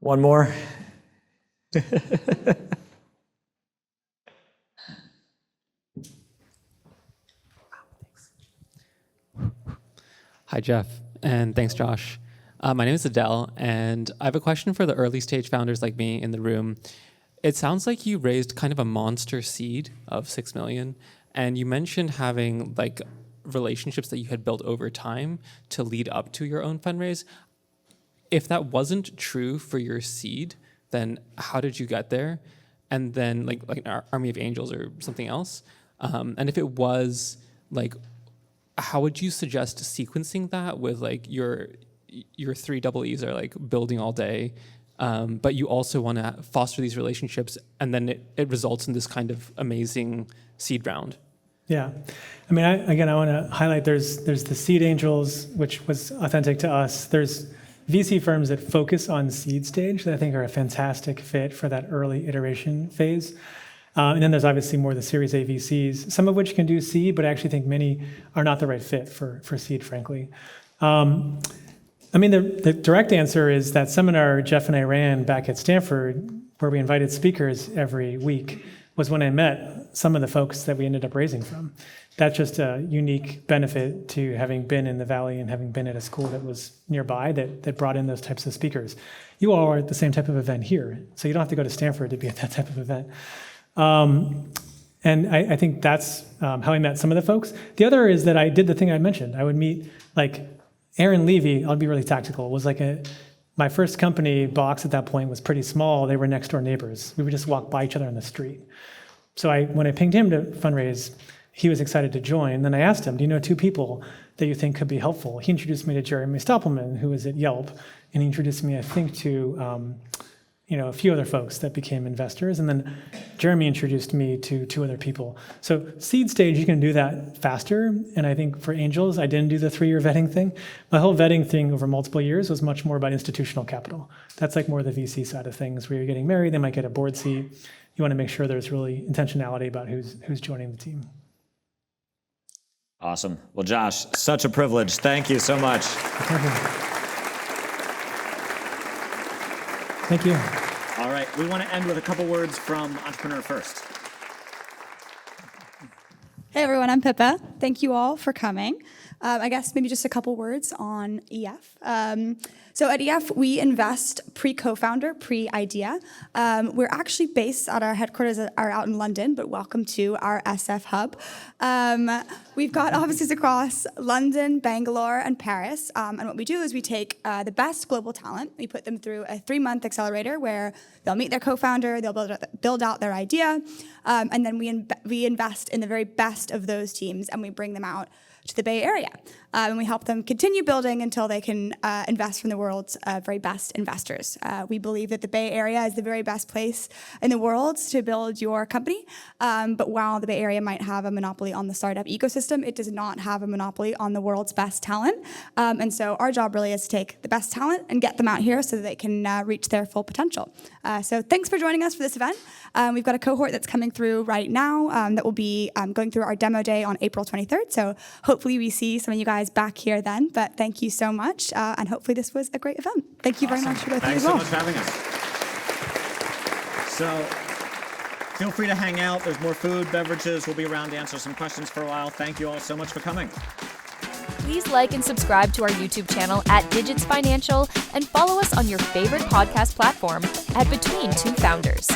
One more. Hi, Jeff, and thanks, Josh. My name is Adele, and I have a question for the early stage founders like me in the room. It sounds like you raised kind of a monster seed of 6 million, and you mentioned having relationships that you had built over time to lead up to your own fundraise. If that wasn't true for your seed, then how did you get there? And then like an army of angels or something else? And if it was, how would you suggest sequencing that with your 3 double E's are building all day, but you also want to foster these relationships, and then it results in this kind of amazing seed round? Yeah. I mean, I want to highlight there's the seed angels, which was authentic to us. There's VC firms that focus on seed stage that I think are a fantastic fit for that early iteration phase. And then there's obviously more the Series A VCs, some of which can do seed, but I actually think many are not the right fit for seed, frankly. The direct answer is that seminar Jeff and I ran back at Stanford, where we invited speakers every week. was when I met some of the folks that we ended up raising from. That's just a unique benefit to having been in the Valley and having been at a school that was nearby that brought in those types of speakers. You all are at the same type of event here, so you don't have to go to Stanford to be at that type of event. And I think that's how I met some of the folks. The other is that I did the thing I mentioned. I would meet, like, Aaron Levy, I'll be really tactical, was like my first company, Box, at that point was pretty small. They were next door neighbors. We would just walk by each other on the street. So when I pinged him to fundraise, he was excited to join. Then I asked him, do you know 2 people that you think could be helpful? He introduced me to Jeremy Stoppelman, who was at Yelp, and he introduced me, I think, to a few other folks that became investors. And then Jeremy introduced me to 2 other people. So seed stage, you can do that faster. And I think for angels, I didn't do the 3-year vetting thing. My whole vetting thing over multiple years was much more about institutional capital. That's like more the VC side of things, where you're getting married, they might get a board seat. You want to make sure there's really intentionality about who's joining the team. Awesome. Well, Josh, such a privilege. Thank you so much. Thank you. All right, we want to end with a couple words from Entrepreneur First. Hey everyone, I'm Pippa. Thank you all for coming. I guess maybe just a couple words on EF. So at EF, we invest pre-co-founder, pre-idea. We're actually based at our headquarters are out in London, but welcome to our SF hub. We've got offices across London, Bangalore, and Paris. And what we do is we take the best global talent, we put them through a 3-month accelerator where they'll meet their co-founder, they'll build out their idea, and then we invest in the very best of those teams and we bring them out to the Bay Area. And we help them continue building until they can invest from the world's very best investors. We believe that the Bay Area is the very best place in the world to build your company. But while the Bay Area might have a monopoly on the startup ecosystem, it does not have a monopoly on the world's best talent. And so our job really is to take the best talent and get them out here so that they can reach their full potential. So thanks for joining us for this event. We've got a cohort that's coming through right now that will be going through our demo day on April 23rd. So hopefully we see some of you guys back here then, but thank you so much, and hopefully this was a great event. Thank you very much for both of you as well. Thanks so much for having us. So feel free to hang out. There's more food, beverages. We'll be around to answer some questions for a while. Thank you all so much for coming. Please like and subscribe to our YouTube channel at Digits Financial and follow us on your favorite podcast platform at Between Two Founders.